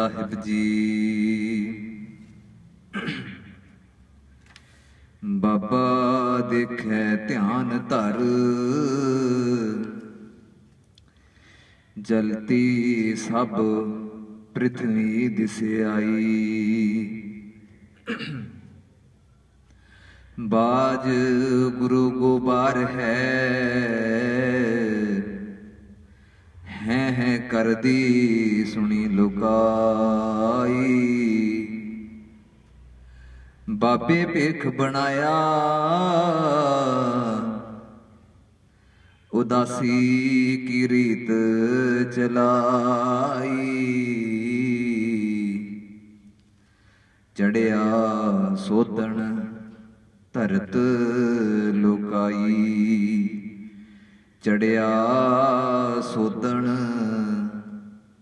साहिब जी। बाबा देखे ध्यान धर, जलती सब पृथ्वी दिसे आई। बाज गुरु गोबार है कर दी सुनी लुकाई। बाबे पेख बनाया उदासी की रीत चलाई। चढ़िया सोधन धरत लुकाई। चढ़िया सोधन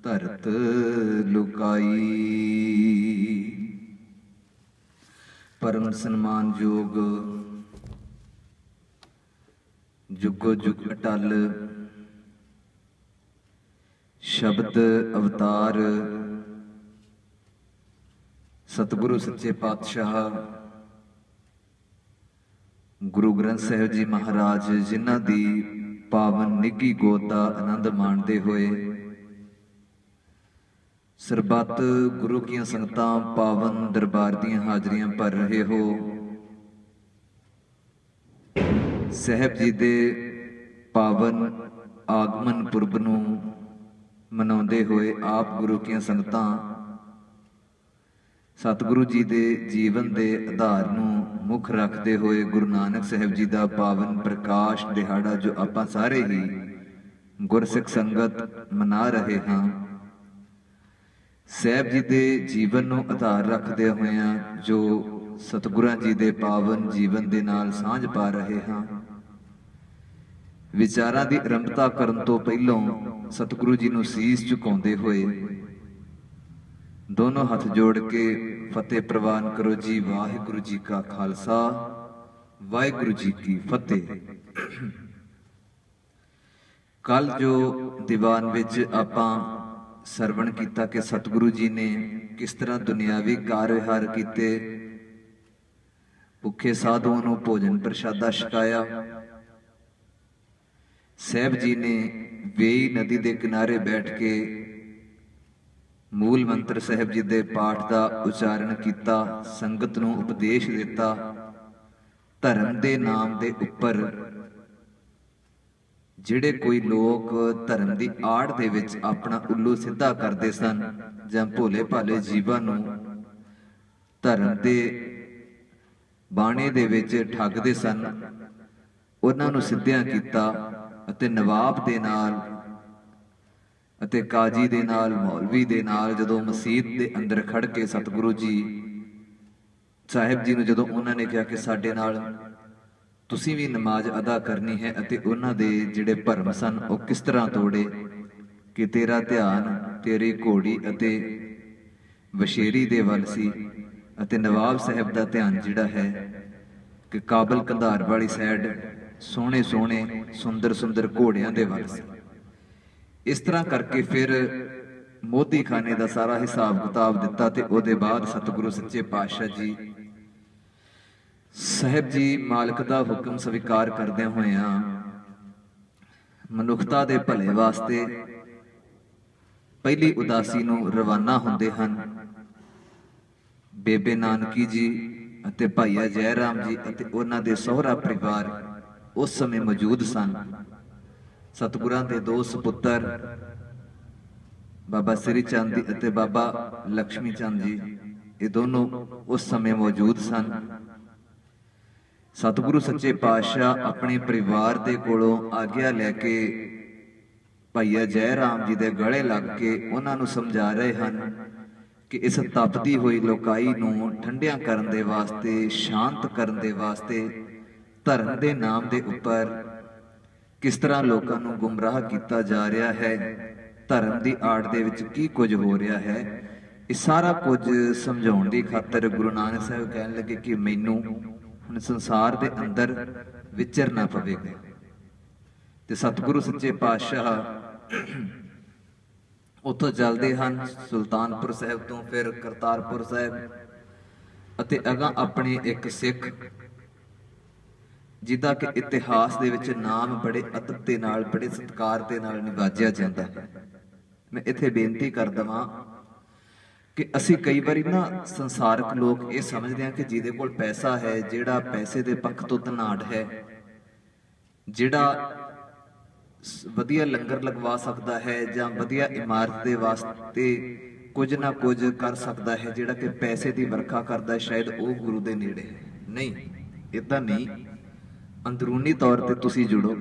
धरत लुकाई। परम सन्मान योग जुगो जुग अटल शब्द अवतार सतगुरु सच्चे पातशाह गुरु ग्रंथ साहिब जी महाराज, जिन्हां दी पावन निघी गोद दा आनंद माणदे होए सरबत गुरु की संगतां पावन दरबार दीयां हाजरियां भर रहे हो। साहिब जी दे पावन आगमन पुरब नूं मनाउंदे होए आप गुरु की संगतां सतगुरु जी दे जीवन दे आधार नूं मुख रखते हुए गुरु नानक साहिब जी का पावन प्रकाश दिहाड़ा जो आपां सारे ही गुरसिख संगत मना रहे हाँ, साहिब जी के जीवन नूं आधार रखदे होए जो सतगुरां जी दे पावन जीवन दे नाल सांझ पा रहे हाँ। विचारां दी आरंभता करन तो पहलों सतगुरु जी नूं सीस झुकाउंदे होए दोनों हाथ जोड़ के फतेह प्रवान करो जी। वाहिगुरु जी का खालसा वाहिगुरु जी की फतेह। कल जो दीवान विच आपां सरवण किया कि सतगुरु जी ने किस तरह दुनियावी कार विहार किए, भुखे साधुओं नूं भोजन प्रशादा छकाया। साहिब जी ने वेई नदी के किनारे बैठ के मूल मंत्र साहिब जी दे पाठ का उचारण किया, संगत नूं उपदेश दिता। धर्म के नाम के उपर जिहड़े कोई लोग धर्म की आड़ दे विच अपना उल्लू सीधा करते सन जां भोले भाले जीवां नूं धर्म के बाणे दे विच ठगदे सन, उन्हां नूं सिद्धियां कीता अते नवाब दे नाल अते काजी दे नाल मौलवी दे नाल जदों मसीत दे अंदर खड़ के सतगुरु जी साहिब जी नूं जदों उन्होंने कहा कि साडे नाल तुसीं भी नमाज अदा करनी है अते उन्हां दे जिहड़े भरम सन वो किस तरह तोड़े कि तेरा ध्यान तेरी घोड़ी अते वशेरी दे वल सी अते नवाब साहिब दा ध्यान जिहड़ा है कि काबल कंधार वाली साइड सोहणे सोहणे सुंदर सुंदर घोड़ियां दे वल सी। इस तरह करके फिर मोदी खाने का सारा हिसाब किताब दिता ते उहदे बाद सतगुरु सच्चे पातशाह जी साहिब जी मालिक का हुक्म स्वीकार करदे होए मनुखता के भले वास्ते पहली उदासी नूं रवाना होंदे हन। बेबे नानकी जी अते भाईया जयराम जी अते उन्हां दे सोहरा परिवार उस समय मौजूद सन। सतगुरां दे दो सपुत्र बाबा श्री चंद जी अते बाबा लक्ष्मी चंद जी ये दोनों उस समय मौजूद सन। सतगुरु सच्चे पातशाह अपने परिवार के कोलों आग्या लैके भाईया जयराम जी दे गले लग के उन्होंने समझा रहे हैं कि इस तपती हुई लोकाई नूं ठंडिया करन दे वास्ते शांत करन दे वास्ते धर्म के नाम के उपर किस तरह लोगों को गुमराह किया जा रहा है, धर्म की आड़ दे विच की कुछ हो रहा है, ये सारा कुछ समझाउण दी खातर गुरु नानक साहब कहन लगे कि मैनू हुण संसार के अंदर विचरना पवेगा। ते सतगुरु सच्चे पातशाह ਉੱਥੋਂ ਚੱਲਦੇ ਹਨ ਸੁਲਤਾਨਪੁਰ ਸਾਹਿਬ ਤੋਂ, ਫਿਰ ਕਰਤਾਰਪੁਰ ਸਾਹਿਬ, ਅਤੇ ਅਗਾਂਹ ਆਪਣੇ ਇੱਕ ਸਿੱਖ ਜਿਹਦਾ ਕਿ ਇਤਿਹਾਸ ਦੇ ਵਿੱਚ ਨਾਮ ਬੜੇ ਅਦਬ ਦੇ ਨਾਲ, ਬੜੇ ਸਤਿਕਾਰ ਦੇ ਨਾਲ ਨਿਵਾਜਿਆ ਜਾਂਦਾ ਹੈ। ਮੈਂ ਇੱਥੇ ਬੇਨਤੀ ਕਰ ਦਵਾਂ ਕਿ ਅਸੀਂ ਕਈ ਵਾਰੀ ਨਾ ਸੰਸਾਰਕ ਲੋਕ ਇਹ ਸਮਝਦੇ ਹਾਂ ਕਿ ਜਿਹਦੇ ਕੋਲ ਪੈਸਾ ਹੈ, ਜਿਹੜਾ ਪੈਸੇ ਦੇ ਪੱਖ ਤੋਂ ਧਨਾਢ ਹੈ, ਜਿਹੜਾ ਵਧੀਆ ਲੰਗਰ ਲਗਵਾ ਸਕਦਾ ਹੈ ਜਾਂ ਵਧੀਆ ਇਮਾਰਤ ਦੇ ਵਾਸਤੇ ਕੁਝ ਨਾ ਕੁਝ ਕਰ ਸਕਦਾ ਹੈ, ਜਿਹੜਾ ਕਿ ਪੈਸੇ ਦੀ ਵਰਖਾ ਕਰਦਾ, ਸ਼ਾਇਦ ਉਹ ਗੁਰੂ ਦੇ ਨੇੜੇ ਹੈ। ਨਹੀਂ, ਇਦਾਂ ਨਹੀਂ। ਅੰਦਰੂਨੀ ਤੌਰ ਤੇ ਤੁਸੀਂ ਜੁੜੋ,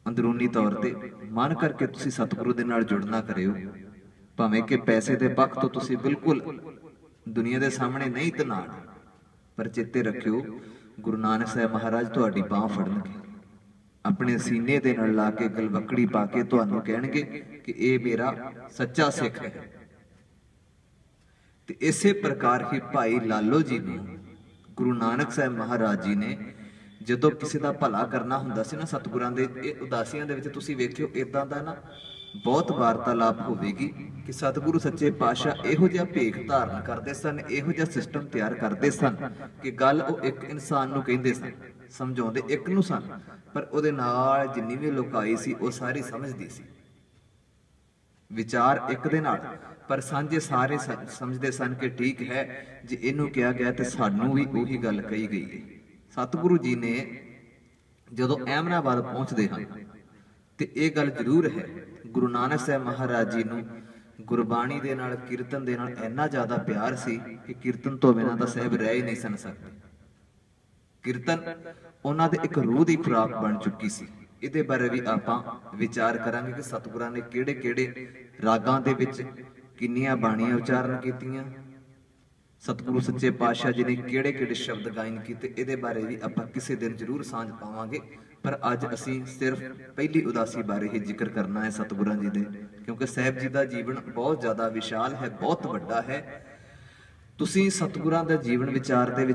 ਅੰਦਰੂਨੀ ਤੌਰ ਤੇ ਮਨ ਕਰਕੇ ਤੁਸੀਂ ਸਤਿਗੁਰੂ ਦੇ ਨਾਲ ਜੁੜਨਾ ਕਰਿਓ, ਭਾਵੇਂ ਕਿ ਪੈਸੇ ਦੇ ਪੱਖ ਤੋਂ ਤੁਸੀਂ ਬਿਲਕੁਲ ਦੁਨੀਆ ਦੇ ਸਾਹਮਣੇ ਨਹੀਂ ਧਨਾਢ, ਪਰ ਚੇਤੇ ਰੱਖਿਓ ਗੁਰੂ ਨਾਨਕ ਸਾਹਿਬ ਮਹਾਰਾਜ ਤੁਹਾਡੀ ਬਾਹ ਫੜਨਗੇ, ਆਪਣੇ ਸੀਨੇ ਦੇ ਨਾਲ ਲਾ ਕੇ ਗਲਵੱਕੜੀ ਪਾ ਕੇ ਤੁਹਾਨੂੰ ਕਹਿਣਗੇ ਕਿ ਇਹ ਮੇਰਾ ਸੱਚਾ ਸਿੱਖ ਹੈ। ਤੇ ਇਸੇ ਪ੍ਰਕਾਰ ਹੀ ਭਾਈ ਲਾਲੋ ਜੀ ਨੂੰ ਗੁਰੂ ਨਾਨਕ ਸਾਹਿਬ ਮਹਾਰਾਜ ਜੀ ਨੇ ਜਦੋਂ ਕਿਸੇ ਦਾ ਭਲਾ ਕਰਨਾ ਹੁੰਦਾ ਸੀ ਨਾ, ਸਤਿਗੁਰਾਂ ਦੇ ਇਹ ਉਦਾਸੀਆਂ ਦੇ ਵਿੱਚ ਤੁਸੀਂ ਵੇਖਿਓ ਇਦਾਂ ਦਾ ਨਾ ਬਹੁਤ ਵਾਰਤਾਲਾਪ ਹੋਵੇਗੀ ਕਿ ਸਤਿਗੁਰੂ ਸੱਚੇ ਪਾਤਸ਼ਾਹ ਇਹੋ ਜਿਹਾ ਭੇਖ ਧਾਰਨ ਕਰਦੇ ਸਨ, ਇਹੋ ਜਿਹਾ ਸਿਸਟਮ ਤਿਆਰ ਕਰਦੇ ਸਨ ਕਿ ਗੱਲ ਉਹ ਇੱਕ ਇਨਸਾਨ ਨੂੰ ਕਹਿੰਦੇ ਸਨ, ਸਮਝਾਉਂਦੇ ਇੱਕ ਨੂੰ ਸਨ, ਪਰ ਉਹਦੇ ਨਾਲ ਜਿੰਨੀ ਵੀ ਲੋਕਾਈ ਸੀ ਉਹ ਸਾਰੀ ਸਮਝਦੀ ਸੀ, ਵਿਚਾਰ ਇੱਕ ਦੇ ਨਾਲ, ਪਰ ਸਾਂਝੇ ਸਾਰੇ ਸਮਝਦੇ ਸਨ ਕਿ ਠੀਕ ਹੈ ਜੇ ਇਹਨੂੰ ਕਿਹਾ ਗਿਆ ਤੇ ਸਾਨੂੰ ਵੀ ਉਹੀ ਗੱਲ ਕਹੀ ਗਈ ਹੈ। ਸਤਿਗੁਰੂ ਜੀ ਨੇ ਜਦੋਂ ਅਹਿਮਦਾਬਾਦ ਪਹੁੰਚਦੇ ਹਨ ਤੇ ਇਹ ਗੱਲ ਜ਼ਰੂਰ ਹੈ, ਗੁਰੂ ਨਾਨਕ ਸਾਹਿਬ ਮਹਾਰਾਜ ਜੀ ਨੂੰ ਗੁਰਬਾਣੀ ਦੇ ਨਾਲ, ਕੀਰਤਨ ਦੇ ਨਾਲ ਇੰਨਾ ਜ਼ਿਆਦਾ ਪਿਆਰ ਸੀ ਕਿ ਕੀਰਤਨ ਤੋਂ ਬਿਨਾਂ ਤਾਂ ਸਾਹਿਬ ਰਹਿ ਹੀ ਨਹੀਂ ਸਨ ਸਕਦੇ। ਕੀਰਤਨ ਉਹਨਾਂ ਦੇ ਇੱਕ ਰੂਹ ਦੀ ਖੁਰਾਕ ਬਣ ਚੁੱਕੀ ਸੀ। ਇਹਦੇ ਬਾਰੇ ਵੀ ਆਪਾਂ ਵਿਚਾਰ ਕਰਾਂਗੇ ਕਿ ਸਤਿਗੁਰਾਂ ਨੇ ਕਿਹੜੇ ਕਿਹੜੇ ਰਾਗਾਂ ਦੇ ਵਿੱਚ ਕਿੰਨੀਆਂ ਬਾਣੀਆਂ ਉਚਾਰਨ ਕੀਤੀਆਂ, ਸਤਿਗੁਰੂ ਸੱਚੇ ਪਾਤਸ਼ਾਹ ਜੀ ਨੇ ਕਿਹੜੇ ਕਿਹੜੇ ਸ਼ਬਦ ਗਾਇਨ ਕੀਤੇ। ਇਹਦੇ ਬਾਰੇ ਵੀ ਆਪਾਂ ਕਿਸੇ ਦਿਨ ਜ਼ਰੂਰ ਸਾਂਝ ਪਾਵਾਂਗੇ, ਪਰ ਅੱਜ ਅਸੀਂ ਸਿਰਫ ਪਹਿਲੀ ਉਦਾਸੀ ਬਾਰੇ ਹੀ ਜ਼ਿਕਰ ਕਰਨਾ ਹੈ ਸਤਿਗੁਰਾਂ ਜੀ ਦੇ, ਕਿਉਂਕਿ ਸਾਹਿਬ ਜੀ ਦਾ ਜੀਵਨ ਬਹੁਤ ਜ਼ਿਆਦਾ ਵਿਸ਼ਾਲ ਹੈ, ਬਹੁਤ ਵੱਡਾ ਹੈ। ਤੁਸੀਂ ਸਤਿਗੁਰਾਂ ਦਾ ਜੀਵਨ ਵਿਚਾਰਦੇ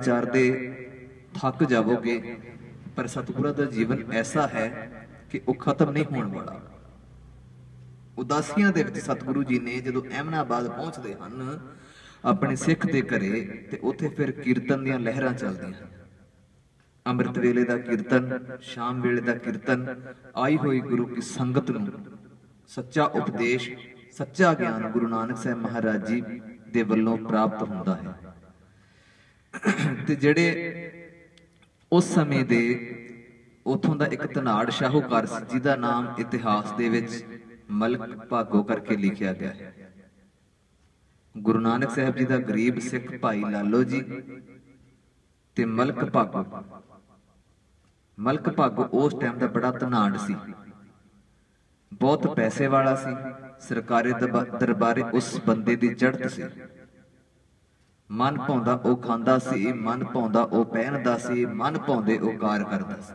ਥੱਕ ਜਾਵੋਗੇ, ਪਰ ਸਤਿਗੁਰਾਂ ਦਾ ਜੀਵਨ ਐਸਾ ਹੈ ਕਿ ਉਹ ਖਤਮ ਨਹੀਂ ਹੋਣ ਵਾਲਾ। ਉਦਾਸੀਆਂ ਦੇ ਵਿੱਚ ਸਤਿਗੁਰੂ ਜੀ ਨੇ ਜਦੋਂ ਅਹਿਮਦਾਬਾਦ ਪਹੁੰਚਦੇ ਹਨ ਆਪਣੇ ਸਿੱਖ ਦੇ ਘਰੇ, ਤੇ ਉੱਥੇ ਫਿਰ ਕੀਰਤਨ ਦੀਆਂ ਲਹਿਰਾਂ ਚੱਲਦੀਆਂ, ਅੰਮ੍ਰਿਤ ਵੇਲੇ ਦਾ ਕੀਰਤਨ, ਸ਼ਾਮ ਵੇਲੇ ਦਾ ਕੀਰਤਨ, ਆਈ ਹੋਈ ਗੁਰੂ ਕੀ ਸੰਗਤ ਨੂੰ ਸੱਚਾ ਉਪਦੇਸ਼, ਸੱਚਾ ਗਿਆਨ ਗੁਰੂ ਨਾਨਕ ਸਾਹਿਬ ਮਹਾਰਾਜ ਜੀ ਦੇ ਵੱਲੋਂ ਪ੍ਰਾਪਤ ਹੁੰਦਾ ਹੈ। ਤੇ ਜਿਹੜੇ ਉਸ ਸਮੇਂ ਦੇ ਉਥੋਂ ਦਾ ਇੱਕ ਧਨਾੜ ਸ਼ਾਹੂਕਾਰ ਸੀ ਜਿਹਦਾ ਨਾਮ ਇਤਿਹਾਸ ਦੇ ਵਿੱਚ ਮਲਕ ਭਾਗੋ ਕਰਕੇ ਲਿਖਿਆ ਗਿਆ ਹੈ। ਗੁਰੂ ਨਾਨਕ ਸਾਹਿਬ ਜੀ ਦਾ ਗਰੀਬ ਸਿੱਖ ਭਾਈ ਲਾਲੋ ਜੀ ਤੇ ਮਲਕ ਭਾਗੋ, ਮਲਕ ਭਾਗੋ ਉਸ ਟਾਈਮ ਦਾ ਬੜਾ ਧਨਾੜ ਸੀ, ਬਹੁਤ ਪੈਸੇ ਵਾਲਾ ਸੀ, ਸਰਕਾਰੀ ਦਰਬਾਰੇ ਉਸ ਬੰਦੇ ਦੀ ਚੜ੍ਹਤ ਸੀ। ਮਨ ਭਾਉਂਦਾ ਉਹ ਖਾਂਦਾ ਸੀ, ਮਨ ਭਾਉਂਦਾ ਉਹ ਪਹਿਨਦਾ ਸੀ, ਮਨ ਭਾਉਂਦੇ ਉਹ ਕਾਰ ਕਰਦਾ ਸੀ।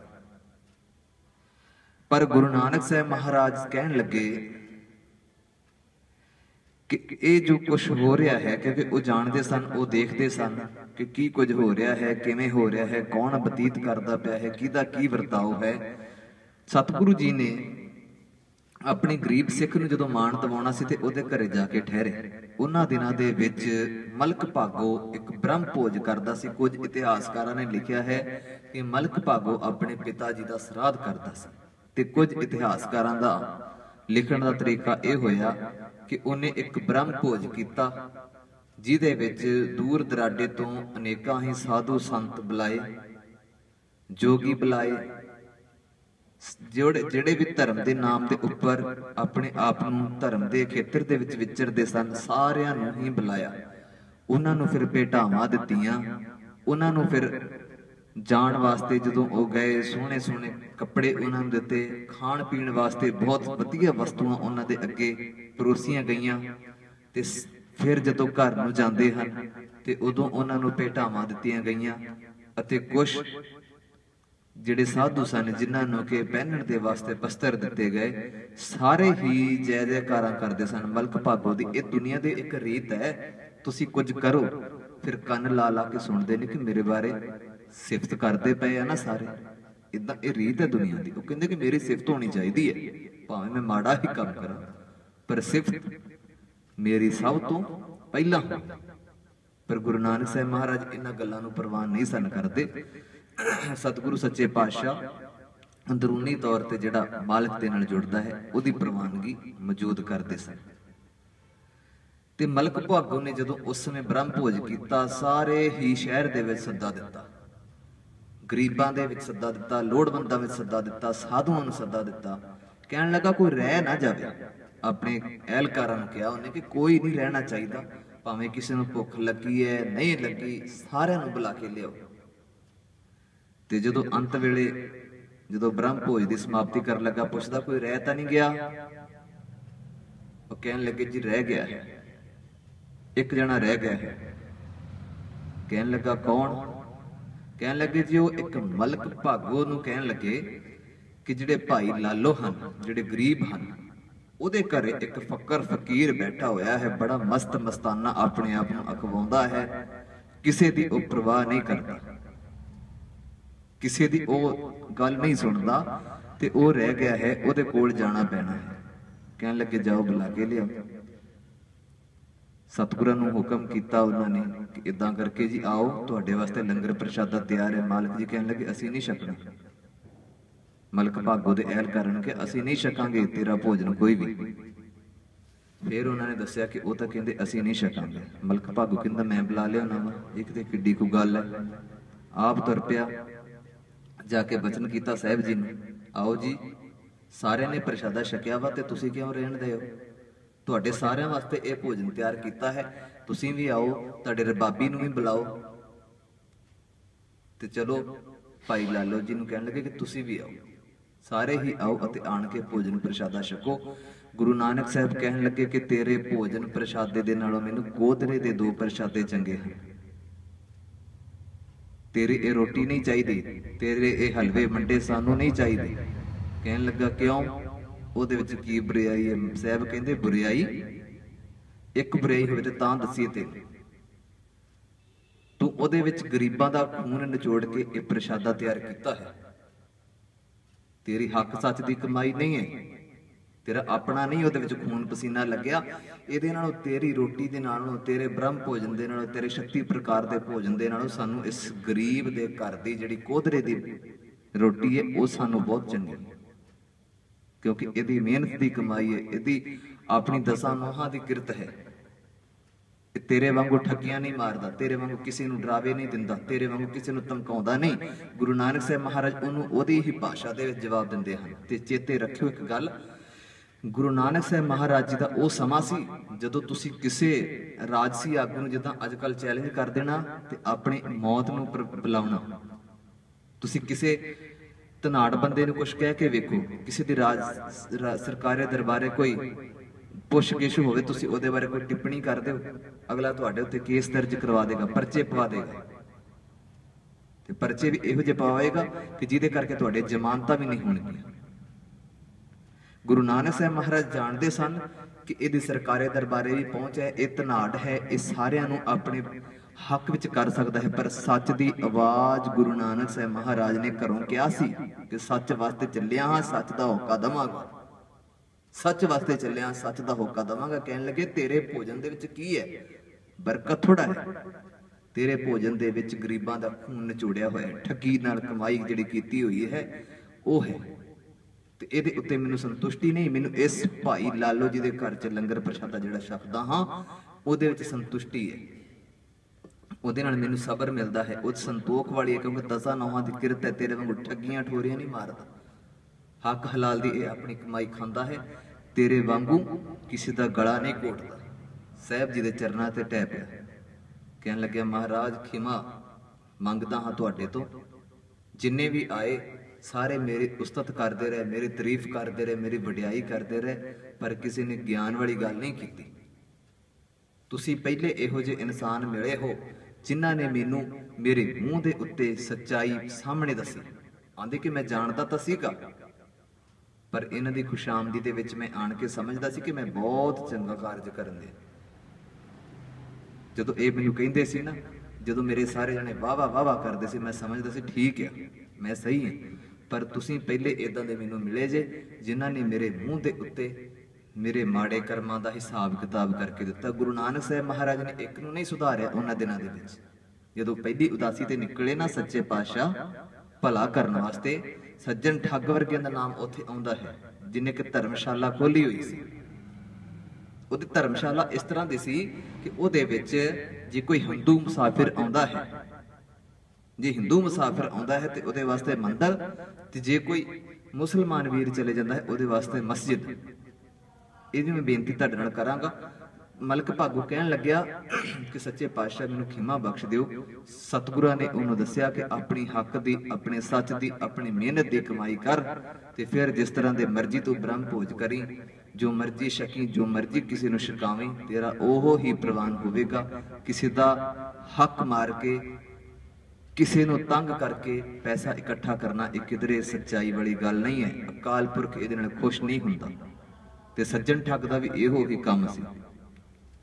ਪਰ ਗੁਰੂ ਨਾਨਕ ਸਾਹਿਬ ਮਹਾਰਾਜ ਕਹਿਣ ਲੱਗੇ ਕਿ ਇਹ ਜੋ ਕੁਝ ਹੋ ਰਿਹਾ ਹੈ, ਕਿਉਂਕਿ ਉਹ ਜਾਣਦੇ ਸਨ, ਉਹ ਦੇਖਦੇ ਸਨ ਕਿ ਕੀ ਕੁਝ ਹੋ ਰਿਹਾ ਹੈ, ਕਿਵੇਂ ਹੋ ਰਿਹਾ ਹੈ, ਕੌਣ ਬਤੀਤ ਕਰਦਾ ਪਿਆ ਹੈ, ਕਿਹਦਾ ਕੀ ਵਰਤਾਓ ਹੈ। ਸਤਿਗੁਰੂ ਜੀ ਨੇ ਆਪਣੇ ਗਰੀਬ ਸਿੱਖ ਨੂੰ ਜਦੋਂ ਮਾਣ ਦਿਵਾਉਣਾ ਸੀ ਤੇ ਉਹਦੇ ਘਰੇ ਜਾ ਕੇ ਠਹਿਰੇ। ਉਹਨਾਂ ਦਿਨਾਂ ਦੇ ਵਿੱਚ ਮਲਕ ਭਾਗੋ ਇੱਕ ਬ੍ਰਹਮ ਭੋਜ ਕਰਦਾ ਸੀ। ਕੁਝ ਇਤਿਹਾਸਕਾਰਾਂ ਨੇ ਲਿਖਿਆ ਹੈ ਕਿ ਮਲਕ ਭਾਗੋ ਆਪਣੇ ਪਿਤਾ ਜੀ ਦਾ ਸਰਾਧ ਕਰਦਾ ਸੀ, ਤੇ ਕੁਝ ਇਤਿਹਾਸਕਾਰਾਂ ਦਾ ਲਿਖਣ ਦਾ ਤਰੀਕਾ ਇਹ ਹੋਇਆ ਕਿ ਉਹਨੇ ਇੱਕ ਬ੍ਰਹਮ ਭੋਜ ਕੀਤਾ ਜਿਹਦੇ ਵਿੱਚ ਦੂਰ ਦਰਾਡੇ ਤੋਂ ਅਨੇਕਾਂ ਹੀ ਸਾਧੂ ਸੰਤ ਬੁਲਾਏ, ਜੋਗੀ ਬੁਲਾਏ, ਜਿਹੜੇ ਵੀ ਧਰਮ ਦੇ ਨਾਮ ਦੇ ਉੱਪਰ ਆਪਣੇ ਆਪ ਨੂੰ ਧਰਮ ਦੇ ਖੇਤਰ ਦੇ ਵਿੱਚ ਵਿਚਰਦੇ ਸਨ, ਸਾਰਿਆਂ ਨੂੰ ਹੀ ਬੁਲਾਇਆ। ਉਹਨਾਂ ਨੂੰ ਫਿਰ ਭੇਟਾਵਾਂ ਦਿੱਤੀਆਂ, ਉਹਨਾਂ ਨੂੰ ਫਿਰ ਜਾਣ ਵਾਸਤੇ ਜਦੋਂ ਉਹ ਗਏ ਸੋਹਣੇ ਸੋਹਣੇ ਕੱਪੜੇ ਉਹਨਾਂ ਨੂੰ ਦਿੱਤੇ, ਖਾਣ ਪੀਣ ਵਾਸਤੇ ਬਹੁਤ ਵਧੀਆ ਵਸਤੂਆਂ ਉਹਨਾਂ ਦੇ ਅੱਗੇ ਪਰੋਸੀਆਂ ਗਈਆਂ। ਤੇ ਫਿਰ ਜਦੋਂ ਘਰ ਨੂੰ ਜਾਂਦੇ ਹਨ ਤੇ ਉਦੋਂ ਉਹਨਾਂ ਨੂੰ ਭੇਟਾਵਾਂ ਦਿੱਤੀਆਂ ਗਈਆਂ, ਅਤੇ ਕੁਛ ਜਿਹੜੇ ਸਾਧੂ ਸਨ ਜਿਨ੍ਹਾਂ ਨੂੰ ਕਿ ਪਹਿਨਣ ਦੇ ਵਾਸਤੇ ਬਸਤਰ ਦਿੱਤੇ ਗਏ, ਸਾਰੇ ਹੀ ਜੈ ਜੈਕਾਰਾਂ ਕਰਦੇ ਸਨ ਮਲਕ ਭਾਗੋ ਦੀ। ਇਹ ਦੁਨੀਆ ਦੇ ਇੱਕ ਰੀਤ ਹੈ, ਤੁਸੀਂ ਕੁਝ ਕਰੋ ਫਿਰ ਕੰਨ ਲਾ ਲਾ ਕੇ ਸੁਣਦੇ ਨੇ ਕਿ ਮੇਰੇ ਬਾਰੇ ਸਿਫਤ ਕਰਦੇ ਪਏ ਆ ਨਾ ਸਾਰੇ, ਇਦਾਂ ਇਹ ਰੀਤ ਹੈ ਦੁਨੀਆ ਦੀ। ਉਹ ਕਹਿੰਦੇ ਕਿ ਮੇਰੀ ਸਿਫਤ ਹੋਣੀ ਚਾਹੀਦੀ ਹੈ ਭਾਵੇਂ ਮੈਂ ਮਾੜਾ ਹੀ ਕੰਮ ਕਰਾਂ, पर सिफत मेरी सब तो पहला हो। पर गुरु नानक साहब महाराज इन्हां गल्लां नूं परवाह नहीं सन करते। सतगुरु सच्चे पातशाह अंदरूनी तौर ते जिहड़ा मालिक दे नाल जुड़दा है उहदी प्रवानगी मौजूद करदे सन। ते मलक भागो ने जदों उस समय ब्रह्म भोज कीता, सारे ही शहर दे विच सद्दा दिता, गरीबां दे विच सद्दा दिता, लोड़वंदां विच सद्दा दिता, साधुआं नूं सद्दा दिता। कहण लगा कोई रह ना जावे। अपने एहलकारां नूं कहा उन्हें कि कोई नहीं रहना चाहिए, भावें किसी नूं भुख लगी है नहीं लगी, सारिआं नूं बुला के लिआओ। ते जदों अंत वेले जदों ब्रह्म भोज की समाप्ति कर लगा, पुछदा कोई रह तां नहीं गया? वो कहण लगे जी रह गया है, एक जना रह गया है। कहण लगा कौन? कहण लगे जी वो एक मलक भागो नूं कहण लगे कि जिहड़े भाई लालो हन, जिहड़े गरीब हन, उहदे घरे एक फकर फकीर बैठा होया है, बड़ा मस्त मस्ताना अपने आप नूं अखवाउंदा है, किसे दी वो परवाह नहीं करता, किसी दी वो गल नहीं सुनता, ते वो रह गया है, उहदे कोल जाना पैना है। कहण लगे जाओ बुला के लियाओ। सतगुरां नूं हुक्म कीता उन्होंने कि इदां करके जी आओ, तुहाडे वास्ते लंगर प्रशादा तैयार है। मालिक जी कहण लगे असीं नहीं छकना। मलक भागो दे एहलकारां ने कहा असीं नहीं छकांगे तेरा भोजन कोई भी। फिर उन्होंने दस्सिया कि वो तां कहंदे असीं नहीं छकांगे। मलक भागो कहंदा मैं बुला लियाउणा वा, एक ते किड्डी कोई गल है। आप तुर पिया, जाके बचन कीता साहिब जी नूं, आओ जी सारे ने प्रशादा छकिया वा ते तुसीं क्यों रहण दे हो? तुहाडे सारिਆਂ वास्ते यह भोजन तैयार किया है, तुसीं भी आओ, तुहाडे रबाबी नूं भी बुलाओ। ते चलो भाई लालो जी नूं कहण लगे कि तुसीं भी आओ, सारे ही आओ अते आण के भोजन प्रशादा छको। गुरु नानक साहब कहण लगे कि तेरे भोजन प्रशादे दे नालों मैनूं कोदरे दे 2 प्रशादे चंगे हैं। तेरी ये रोटी नहीं चाहिए, तेरे ये हलवे मंडे सानू नहीं चाहिए। कहण लगा क्यों? ਉਹਦੇ ਵਿੱਚ ਕੀ ਬੁਰਾਈ ਹੈ? ਸਾਹਿਬ ਕਹਿੰਦੇ ਬੁਰਾਈ ਇੱਕ ਬੁਰਾਈ ਹੋਵੇ ਤੇ ਤਾਂ ਦੱਸੀਏ ਤੇ ਤੂੰ ਉਹਦੇ ਵਿੱਚ ਗਰੀਬਾਂ ਦਾ ਖੂਨ ਨਿਚੋੜ ਕੇ ਇਹ ਪ੍ਰਸ਼ਾਦਾ ਤਿਆਰ ਕੀਤਾ ਹੈ। ਤੇਰੀ ਹੱਕ ਸੱਚ ਦੀ ਕਮਾਈ ਨਹੀਂ ਹੈ, ਤੇਰਾ ਆਪਣਾ ਨਹੀਂ ਉਹਦੇ ਵਿੱਚ ਖੂਨ ਪਸੀਨਾ ਲੱਗਿਆ। ਇਹਦੇ ਨਾਲੋਂ ਤੇਰੀ ਰੋਟੀ ਦੇ ਨਾਲੋਂ, ਤੇਰੇ ਬ੍ਰਹਮ ਭੋਜਨ ਦੇ ਨਾਲੋਂ, ਤੇਰੇ 36 ਪ੍ਰਕਾਰ ਦੇ ਭੋਜਨ ਦੇ ਨਾਲੋਂ ਸਾਨੂੰ ਇਸ ਗਰੀਬ ਦੇ ਘਰ ਦੀ ਜਿਹੜੀ ਕੋਧਰੇ ਦੀ ਰੋਟੀ ਹੈ ਉਹ ਸਾਨੂੰ ਬਹੁਤ ਚੰਗੀ ਹੈ, क्योंकि यदि मेहनत की कमाई है, यदि अपनी 10 नोहां की किरत है। तेरे वांगू ठगियां नहीं मारदा, तेरे वांगू किसी नूं डरावे नहीं दिंदा, तेरे वांगू किसी नूं धमकाउंदा नहीं। गुरु नानक साहब महाराज उन्होंने ओदी ही भाषा दे विच जवाब दिंदे हन। ते चेते रखियो एक गल, गुरु नानक साहब महाराज जी का वो समा सी जदों तुसीं किसी राजसी आगू नूं जिद्दां अजकल चैलेंज कर देना ते अपनी मौत नूं बुलाउणा। तुसीं किसी ਧਨਾੜ ਬੰਦੇ ਨੂੰ ਕੁਛ ਕਹਿ ਕੇ ਵੇਖੋ, ਕਿਸੇ ਦੀ ਸਰਕਾਰੀ ਦਰਬਾਰੇ ਕੋਈ ਪੁੱਛ ਗਿੱਛ ਹੋਵੇ, ਤੁਸੀਂ ਉਹਦੇ ਬਾਰੇ ਕੋਈ ਟਿੱਪਣੀ ਕਰ ਦਿਓ, ਅਗਲਾ ਤੁਹਾਡੇ ਉੱਤੇ ਕੇਸ ਦਰਜ ਕਰਵਾ ਦੇਗਾ, ਪਰਚੇ ਪਵਾ ਦੇਗਾ। ਤੇ ਪਰਚੇ ਵੀ ਇਹੋ ਜਿਹੇ ਪਵਾਏਗਾ ਕਿ ਜਿਹਦੇ ਕਰਕੇ ਤੁਹਾਡੇ ਜ਼ਮਾਨਤਾਂ ਵੀ ਨਹੀਂ ਹੋਣਗੀਆਂ। ਗੁਰੂ ਨਾਨਕ ਸਾਹਿਬ ਮਹਾਰਾਜ ਜਾਣਦੇ ਸਨ ਕਿ ਇਹਦੀ ਸਰਕਾਰੀ ਦਰਬਾਰੇ ਵੀ ਪਹੁੰਚ ਹੈ, ਇਹ ਧਨਾੜ ਹੈ, ਇਹ ਸਾਰਿਆਂ ਨੂੰ ਆਪਣੇ हक विच कर सकता है। पर सच की आवाज गुरु नानक साहब महाराज ने घरों कहा सी कि सच वास्ते चलिया हाँ, सच का होका दवांगा, सच वास्ते चलिया, सच का होका दवांगा। कहन लगे तेरे भोजन दे विच की है? बरकत थोड़ा है, तेरे भोजन दे विच गरीबां दा खून निचोड़िया होया, ठगी नाल कमाई जिहड़ी कीती हुई है वो है। ते इहदे उत्ते मैनूं संतुष्टि नहीं, मैनूं इस भाई लालो जी दे घर च लंगर प्रशादा जिहड़ा छकदा हाँ ਉਹਦੇ ਵਿੱਚ संतुष्टि है, ਉਹਦੇ ਨਾਲ ਮੈਨੂੰ ਸਬਰ ਮਿਲਦਾ ਹੈ, ਉਹ ਸੰਤੋਖ ਵਾਲੀ ਹੈ, ਕਿਉਂਕਿ 10 ਨੌਹਾਂ ਦੀ ਕਿਰਤ ਹੈ। ਤੇਰੇ ਵਾਂਗੂ ਠੱਗੀਆਂ ਠੋਰੀਆਂ ਨਹੀਂ ਮਾਰਦਾ, ਹੱਕ ਹਲਾਲ ਦੀ ਇਹ ਆਪਣੀ ਕਮਾਈ ਖਾਂਦਾ ਹੈ, ਤੇਰੇ ਵਾਂਗੂ ਕਿਸੇ ਦਾ ਗਲਾ ਨਹੀਂ ਘੋਟਦਾ। ਸਾਹਿਬ ਜੀ ਦੇ ਚਰਨਾਂ ਤੇ ਟਹਿ ਪਿਆ, ਕਹਿਣ ਲੱਗਿਆ ਮਹਾਰਾਜ ਖਿਮਾ ਮੰਗਦਾ ਹਾਂ ਤੁਹਾਡੇ ਤੋਂ, ਜਿੰਨੇ ਵੀ ਆਏ ਸਾਰੇ ਮੇਰੀ ਉਸਤਤ ਕਰਦੇ ਰਹੇ, ਮੇਰੀ ਤਾਰੀਫ ਕਰਦੇ ਰਹੇ, ਮੇਰੀ ਵਡਿਆਈ ਕਰਦੇ ਰਹੇ, ਪਰ ਕਿਸੇ ਨੇ ਗਿਆਨ ਵਾਲੀ ਗੱਲ ਨਹੀਂ ਕੀਤੀ। ਤੁਸੀਂ ਪਹਿਲੇ ਇਹੋ ਜਿਹੇ ਇਨਸਾਨ ਮਿਲੇ ਹੋ ਜਿਨ੍ਹਾਂ ਨੇ ਮੈਨੂੰ ਮੇਰੇ ਮੂੰਹ ਦੇ ਉੱਤੇ ਸੱਚਾਈ ਸਾਹਮਣੇ ਦੱਸੀ। ਆਂਦੇ ਕਿ ਮੈਂ ਜਾਣਦਾ ਤਾਂ ਸੀਗਾ, ਪਰ ਇਹਨਾਂ ਦੀ ਖੁਸ਼ਾਮਦੀ ਦੇ ਵਿੱਚ ਮੈਂ ਆਣ ਕੇ ਸਮਝਦਾ ਸੀ ਕਿ ਮੈਂ ਬਹੁਤ ਚੰਗਾ ਕਾਰਜ ਕਰਨ ਦੇ। ਜਦੋਂ ਇਹ ਮੈਨੂੰ ਕਹਿੰਦੇ ਸੀ ਨਾ, ਜਦੋਂ ਮੇਰੇ ਸਾਰੇ ਜਣੇ ਵਾਹ ਵਾਹ ਕਰਦੇ ਸੀ, ਮੈਂ ਸਮਝਦਾ ਸੀ ਠੀਕ ਹੈ, ਮੈਂ ਸਹੀ ਹਾਂ। ਪਰ ਤੁਸੀਂ ਪਹਿਲੇ ਇਦਾਂ ਦੇ ਮੈਨੂੰ ਮਿਲੇ ਜੇ ਜਿਨ੍ਹਾਂ ਨੇ ਮੇਰੇ ਮੂੰਹ ਦੇ ਉੱਤੇ ਮੇਰੇ ਮਾੜੇ ਕਰਮਾਂ ਦਾ ਹਿਸਾਬ ਕਿਤਾਬ ਕਰਕੇ ਦਿੱਤਾ। ਗੁਰੂ ਨਾਨਕ ਸਾਹਿਬ ਮਹਾਰਾਜ ਨੇ ਇੱਕ ਨੂੰ ਨਹੀਂ ਸੁਧਾਰਿਆ ਉਹਨਾਂ ਦਿਨਾਂ ਦੇ ਵਿੱਚ। ਜਦੋਂ ਪਹਿਲੀ ਉਦਾਸੀ ਤੇ ਨਿਕਲੇ ਨਾ ਸੱਚੇ ਪਾਤਸ਼ਾਹ ਭਲਾ ਕਰਨ ਵਾਸਤੇ, ਸੱਜਣ ਠੱਗ ਵਰਗਿਆਂ ਦਾ ਨਾਮ ਉੱਥੇ ਆਉਂਦਾ ਹੈ, ਜਿਨੇ ਕਿ ਧਰਮਸ਼ਾਲਾ ਖੋਲੀ ਹੋਈ ਸੀ। ਉਹਦੀ ਧਰਮਸ਼ਾਲਾ ਇਸ ਤਰ੍ਹਾਂ ਦੀ ਸੀ ਕਿ ਉਹਦੇ ਵਿੱਚ ਜੇ ਕੋਈ ਹਿੰਦੂ ਮੁਸਾਫਿਰ ਆਉਂਦਾ ਹੈ, ਜੇ ਹਿੰਦੂ ਮੁਸਾਫਿਰ ਆਉਂਦਾ ਹੈ ਤੇ ਉਹਦੇ ਵਾਸਤੇ ਮੰਦਰ, ਤੇ ਜੇ ਕੋਈ ਮੁਸਲਮਾਨ ਵੀਰ ਚਲੇ ਜਾਂਦਾ ਹੈ ਉਹਦੇ ਵਾਸਤੇ ਮਸਜਿਦ। ਇਹਦੀ ਮੈਂ ਬੇਨਤੀ ਤੁਹਾਡੇ ਨਾਲ ਕਰਾਂਗਾ। ਮਲਕ ਭਾਗੋ ਕਹਿਣ ਲੱਗਿਆ ਕਿ ਸੱਚੇ ਪਾਤਸ਼ਾਹ ਮੈਨੂੰ ਖਿਮਾ ਬਖਸ਼ ਦਿਓ। ਸਤਿਗੁਰਾਂ ਨੇ ਉਹਨੂੰ ਦੱਸਿਆ ਕਿ ਆਪਣੀ ਹੱਕ ਦੀ, ਆਪਣੇ ਸੱਚ ਦੀ, ਆਪਣੀ ਮਿਹਨਤ ਦੀ ਕਮਾਈ ਕਰ, ਤੇ ਫਿਰ ਜਿਸ ਤਰ੍ਹਾਂ ਦੇ ਮਰਜ਼ੀ ਤੂੰ ਬ੍ਰਹਮ ਭੋਜ ਕਰੀ, ਜੋ ਮਰਜ਼ੀ ਛਕੀ, ਜੋ ਮਰਜ਼ੀ ਕਿਸੇ ਨੂੰ ਛਕਾਵੀਂ, ਤੇਰਾ ਉਹ ਹੀ ਪ੍ਰਵਾਨ ਹੋਵੇਗਾ। ਕਿਸੇ ਦਾ ਹੱਕ ਮਾਰ ਕੇ, ਕਿਸੇ ਨੂੰ ਤੰਗ ਕਰਕੇ ਪੈਸਾ ਇਕੱਠਾ ਕਰਨਾ ਇਹ ਕਿਧਰੇ ਸੱਚਾਈ ਵਾਲੀ ਗੱਲ ਨਹੀਂ ਹੈ। ਅਕਾਲ ਪੁਰਖ ਇਹਦੇ ਨਾਲ ਖੁਸ਼ ਨਹੀਂ ਹੁੰਦਾ। ਤੇ ਸੱਜਣ ਠੱਗ ਦਾ ਵੀ ਇਹੋ ਹੀ ਕੰਮ ਸੀ।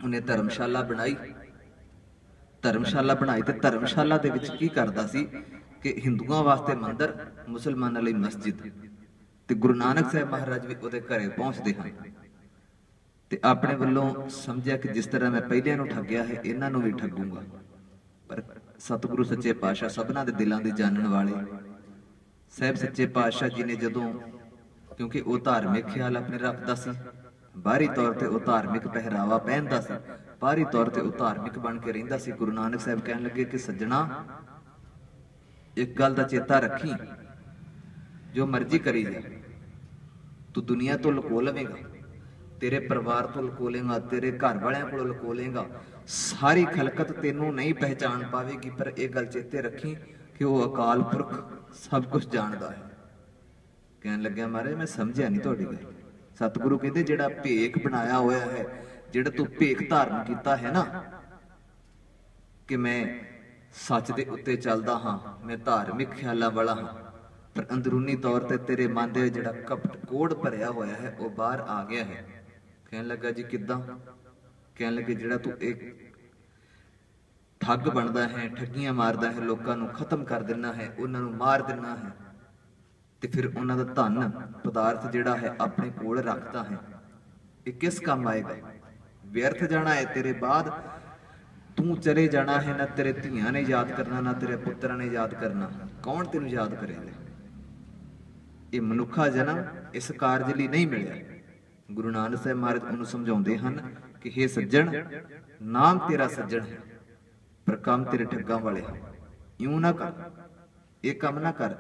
ਉਹਨੇ ਧਰਮਸ਼ਾਲਾ ਬਣਾਈ, ਧਰਮਸ਼ਾਲਾ ਬਣਾਈ ਤੇ ਧਰਮਸ਼ਾਲਾ ਦੇ ਵਿੱਚ ਕੀ ਕਰਦਾ ਸੀ ਕਿ ਹਿੰਦੂਆਂ ਵਾਸਤੇ ਮੰਦਰ, ਮੁਸਲਮਾਨਾਂ ਲਈ ਮਸਜਿਦ। ਤੇ ਗੁਰੂ ਨਾਨਕ ਸਾਹਿਬ ਮਹਾਰਾਜ ਵੀ ਉਹਦੇ ਘਰੇ ਪਹੁੰਚਦੇ ਹਨ ਤੇ ਆਪਣੇ ਵੱਲੋਂ ਸਮਝਿਆ ਕਿ ਜਿਸ ਤਰ੍ਹਾਂ ਮੈਂ ਪਹਿਲਿਆਂ ਨੂੰ ਠੱਗਿਆ ਹੈ ਇਹਨਾਂ ਨੂੰ ਵੀ ਠੱਗੂੰਗਾ। ਪਰ ਸਤਿਗੁਰੂ ਸੱਚੇ ਪਾਤਸ਼ਾਹ ਸਭਨਾਂ ਦੇ ਦਿਲਾਂ ਦੇ ਜਾਣਨ ਵਾਲੇ ਸਾਹਿਬ ਸੱਚੇ ਪਾਤਸ਼ਾਹ ਜੀ ਨੇ ਜਦੋਂ, ਕਿਉਂਕਿ ਉਹ ਧਾਰਮਿਕ ਖਿਆਲ ਆਪਣੇ ਰੱਖਦਾ ਸੀ, ਬਾਹਰੀ ਤੌਰ ਤੇ ਉਹ ਧਾਰਮਿਕ ਪਹਿਰਾਵਾ ਪਹਿਨਦਾ ਸੀ, ਬਾਹਰੀ ਤੌਰ ਤੇ ਉਹ ਧਾਰਮਿਕ ਬਣ ਕੇ ਰਹਿੰਦਾ ਸੀ। ਗੁਰੂ ਨਾਨਕ ਸਾਹਿਬ ਕਹਿਣ ਲੱਗੇ ਕਿ ਸੱਜਣਾ, ਇੱਕ ਗੱਲ ਦਾ ਚੇਤਾ ਰੱਖੀ, ਜੋ ਮਰਜ਼ੀ ਕਰੀ ਜਾ, ਤੂੰ ਦੁਨੀਆ ਤੋਂ ਲੁਕੋ ਲਵੇਂਗਾ, ਤੇਰੇ ਪਰਿਵਾਰ ਤੋਂ ਲੁਕੋ ਲੇਗਾ, ਤੇਰੇ ਘਰ ਵਾਲਿਆਂ ਕੋਲੋਂ ਲੁਕੋ ਲੇਗਾ, ਸਾਰੀ ਖਲਕਤ ਤੈਨੂੰ ਨਹੀਂ ਪਹਿਚਾਣ ਪਾਵੇਗੀ, ਪਰ ਇਹ ਗੱਲ ਚੇਤੇ ਰੱਖੀ ਕਿ ਉਹ ਅਕਾਲ ਪੁਰਖ ਸਭ ਕੁਝ ਜਾਣਦਾ ਹੈ। ਕਹਿਣ ਲੱਗਿਆ ਮਹਾਰਾਜ ਮੈਂ ਸਮਝਿਆ ਨਹੀਂ ਤੁਹਾਡੀ ਗੱਲ। ਸਤਿਗੁਰੂ ਕਹਿੰਦੇ ਜਿਹੜਾ ਭੇਖ ਬਣਾਇਆ ਹੋਇਆ ਹੈ, ਜਿਹੜਾ ਤੂੰ ਭੇਖ ਧਾਰਨ ਕੀਤਾ ਹੈ ਨਾ ਕਿ ਮੈਂ ਸੱਚ ਦੇ ਉੱਤੇ ਚੱਲਦਾ ਹਾਂ, ਮੈਂ ਧਾਰਮਿਕ ਖਿਆਲਾਂ ਵਾਲਾ ਹਾਂ, ਪਰ ਅੰਦਰੂਨੀ ਤੌਰ ਤੇ ਤੇਰੇ ਮਨ ਦੇ ਜਿਹੜਾ ਕਪਟ ਕੋੜ ਭਰਿਆ ਹੋਇਆ ਹੈ ਉਹ ਬਾਹਰ ਆ ਗਿਆ ਹੈ। ਕਹਿਣ ਲੱਗਾ ਜੀ ਕਿੱਦਾਂ? ਕਹਿਣ ਲੱਗੇ ਜਿਹੜਾ ਤੂੰ ਇੱਕ ਠੱਗ ਬਣਦਾ ਹੈ, ਠੱਗੀਆਂ ਮਾਰਦਾ ਹੈ, ਲੋਕਾਂ ਨੂੰ ਖਤਮ ਕਰ ਦਿੰਦਾ ਹੈ, ਉਹਨਾਂ ਨੂੰ ਮਾਰ ਦਿੰਦਾ ਹੈ, ਤੇ ਫਿਰ ਉਹਨਾਂ ਦਾ ਧਨ ਪਦਾਰਥ ਜਿਹੜਾ ਹੈ ਆਪਣੇ ਕੋਲ ਰੱਖਦਾ ਹੈ, ਇਹ ਕਿਸ ਕੰਮ ਆਏਗਾ? ਵਿਅਰਥ ਜਾਣਾ ਹੈ। ਤੇਰੇ ਬਾਅਦ ਤੂੰ ਚਲੇ ਜਾਣਾ ਹੈ, ਨਾ ਤੇਰੇ ਧੀਆਂ ਨੇ ਯਾਦ ਕਰਨਾ, ਨਾ ਤੇਰੇ ਪੁੱਤਰਾਂ ਨੇ ਯਾਦ ਕਰਨਾ, ਕੌਣ ਤੈਨੂੰ ਯਾਦ ਕਰੇਗਾ? ਇਹ ਮਨੁੱਖਾ ਜਨਮ ਇਸ ਕਾਰਜ ਲਈ ਨਹੀਂ ਮਿਲਿਆ। ਗੁਰੂ ਨਾਨਕ ਸਾਹਿਬ ਮਹਾਰਾਜ ਉਹਨੂੰ ਸਮਝਾਉਂਦੇ ਹਨ ਕਿ ਹੇ ਸੱਜਣ, ਨਾਮ ਤੇਰਾ ਸੱਜਣ ਹੈ, ਪਰ ਕੰਮ ਤੇਰੇ ਠੱਗਾਂ ਵਾਲੇ ਹਨ। ਇਉਂ ਨਾ ਕਰ, ਇਹ ਕੰਮ ਨਾ ਕਰ।